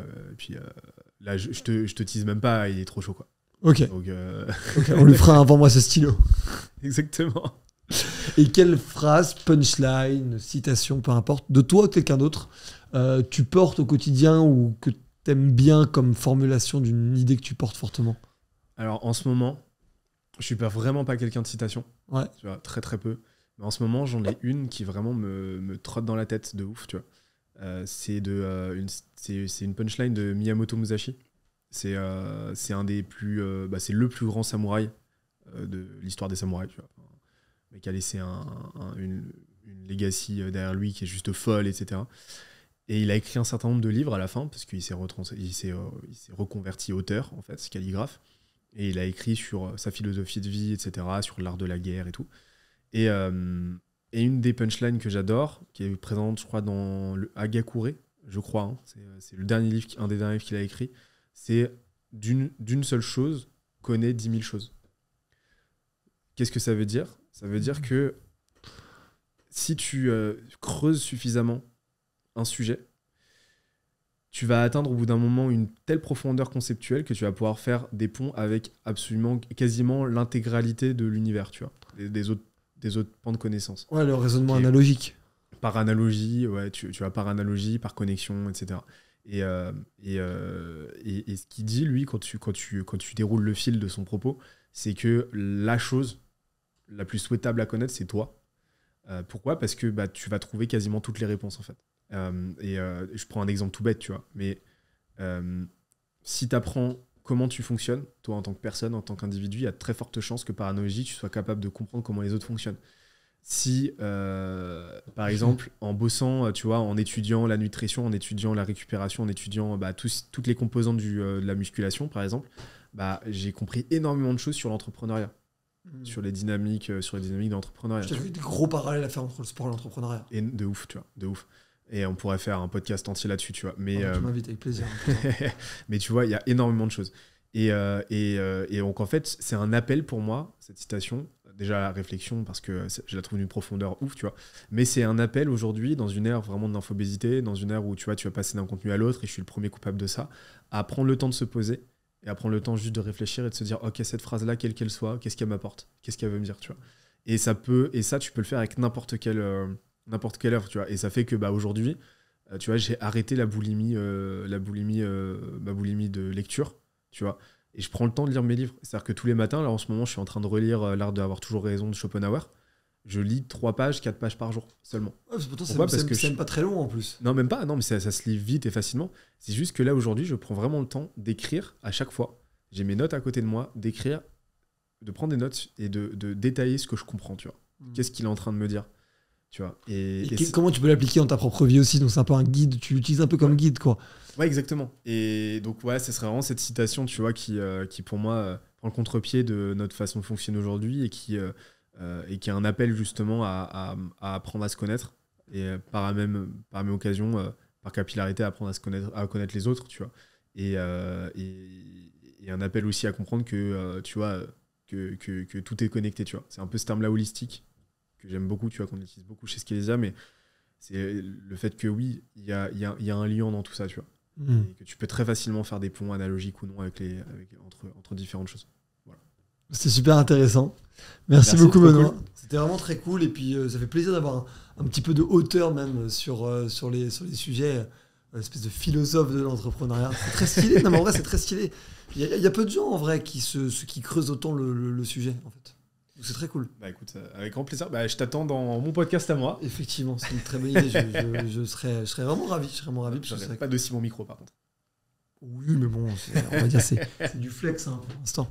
là, je te tease même pas, il est trop chaud, quoi. Ok. Donc, on lui fera un vends-moi ce stylo. Exactement. Et quelle phrase, punchline, citation, peu importe, de toi ou de quelqu'un d'autre, tu portes au quotidien ou que t'aimes bien comme formulation d'une idée que tu portes fortement? Alors en ce moment, je suis vraiment pas quelqu'un de citation. Ouais. Tu vois, très très peu. Mais en ce moment, j'en ai une qui vraiment me trotte dans la tête de ouf, tu vois. C'est une punchline de Miyamoto Musashi. C'est un des plus, c'est le plus grand samouraï de l'histoire des samouraïs. Tu vois. Le mec a laissé une legacy derrière lui qui est juste folle, etc. Et il a écrit un certain nombre de livres à la fin parce qu'il s'est reconverti auteur, en fait, calligraphe. Et il a écrit sur sa philosophie de vie, etc., sur l'art de la guerre et tout. Et une des punchlines que j'adore, qui est présente, je crois, dans le Hagakure, je crois, hein, c'est un des derniers livres qu'il a écrit. C'est d'une seule chose, connaît 10 000 choses. Qu'est-ce que ça veut dire? Ça veut dire que si tu creuses suffisamment un sujet, tu vas atteindre au bout d'un moment une telle profondeur conceptuelle que tu vas pouvoir faire des ponts avec absolument, quasiment l'intégralité de l'univers, tu vois, des autres pans de connaissances. Ouais, le raisonnement Ok. analogique. Par analogie, ouais, tu vas par analogie, par connexion, etc. Et ce qu'il dit, lui, quand tu déroules le fil de son propos, c'est que la chose la plus souhaitable à connaître, c'est toi. Pourquoi ? Parce que tu vas trouver quasiment toutes les réponses, en fait. Je prends un exemple tout bête, tu vois, mais si tu apprends comment tu fonctionnes, toi en tant que personne, en tant qu'individu, il y a de très fortes chances que par analogie, tu sois capable de comprendre comment les autres fonctionnent. Si, par exemple, en bossant, tu vois, en étudiant la nutrition, en étudiant la récupération, en étudiant toutes les composantes de la musculation, par exemple, j'ai compris énormément de choses sur l'entrepreneuriat, sur les dynamiques d'entrepreneuriat. J'ai vu des gros parallèles à faire entre le sport et l'entrepreneuriat. Et de ouf, tu vois, de ouf. Et on pourrait faire un podcast entier là-dessus, tu vois. Mais, Tu m'invites avec plaisir. mais tu vois, il y a énormément de choses. Et donc, en fait, c'est un appel pour moi, cette citation, déjà à la réflexion, parce que je la trouve d'une profondeur ouf, tu vois. Mais c'est un appel aujourd'hui, dans une ère vraiment de l'infobésité, dans une ère où tu vas passer d'un contenu à l'autre, et je suis le premier coupable de ça, à prendre le temps de se poser, et à prendre le temps juste de réfléchir et de se dire, ok, cette phrase-là, quelle qu'elle soit, qu'est-ce qu'elle m'apporte ? Qu'est-ce qu'elle veut me dire, tu vois ? Et ça, tu peux le faire avec n'importe quelle œuvre, tu vois. Et ça fait que aujourd'hui, tu vois, j'ai arrêté ma boulimie de lecture, tu vois. Et je prends le temps de lire mes livres. C'est-à-dire que tous les matins, là en ce moment, je suis en train de relire L'Art d'avoir toujours raison de Schopenhauer. Je lis 3 pages, 4 pages par jour seulement. Ouais, pourtant, Pourquoi ? Parce que c'est même pas très long en plus. Non, même pas. Non, mais ça se lit vite et facilement. C'est juste que là, aujourd'hui, je prends vraiment le temps d'écrire à chaque fois. J'ai mes notes à côté de moi, d'écrire, de prendre des notes et de détailler ce que je comprends, tu vois. Qu'est-ce qu'il est en train de me dire, tu vois. Comment tu peux l'appliquer dans ta propre vie aussi ? Donc c'est un peu un guide, tu l'utilises un peu comme guide, quoi. Ouais, exactement. Et donc, ouais, ce serait vraiment cette citation, tu vois, qui pour moi, prend le contre-pied de notre façon de fonctionner aujourd'hui et qui est un appel, justement, à apprendre à se connaître et par la même occasion, par capillarité, à apprendre à connaître les autres, tu vois. Et un appel aussi à comprendre que, tu vois, que tout est connecté, tu vois. C'est un peu ce terme-là holistique que j'aime beaucoup, tu vois, qu'on utilise beaucoup chez Skelésia, mais c'est le fait que, oui, il y a un lien dans tout ça, tu vois. Et que tu peux très facilement faire des ponts analogiques ou non entre différentes choses. Voilà. C'était super intéressant. Merci beaucoup, trop Benoît. cool. C'était vraiment très cool. Et puis, ça fait plaisir d'avoir un petit peu de hauteur même sur les sujets. Espèce de philosophe de l'entrepreneuriat. C'est très stylé. Non, mais en vrai, c'est très stylé. Il y a peu de gens, en vrai, qui creusent autant le sujet, en fait. Donc, c'est très cool. Bah écoute, avec grand plaisir. Je t'attends dans mon podcast à moi. Effectivement, c'est une très bonne idée. Je serais vraiment ravi. Je J'aurais pas de si mon micro, par contre. Oui, mais bon, on va dire c'est du flex pour l'instant.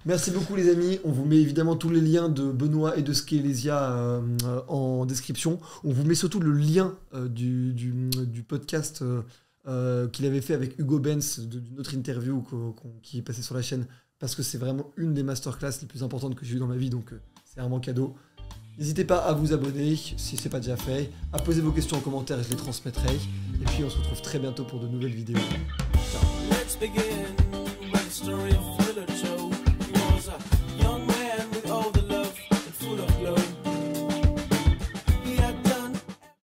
Merci beaucoup les amis, on vous met évidemment tous les liens de Benoît et de Skelésia en description. On vous met surtout le lien du podcast qu'il avait fait avec Hugo Benz, d'une autre interview qui est passée sur la chaîne, parce que c'est vraiment une des masterclass les plus importantes que j'ai eues dans ma vie, donc c'est vraiment cadeau. N'hésitez pas à vous abonner si ce n'est pas déjà fait, à poser vos questions en commentaire et je les transmettrai. Et puis on se retrouve très bientôt pour de nouvelles vidéos. Ciao.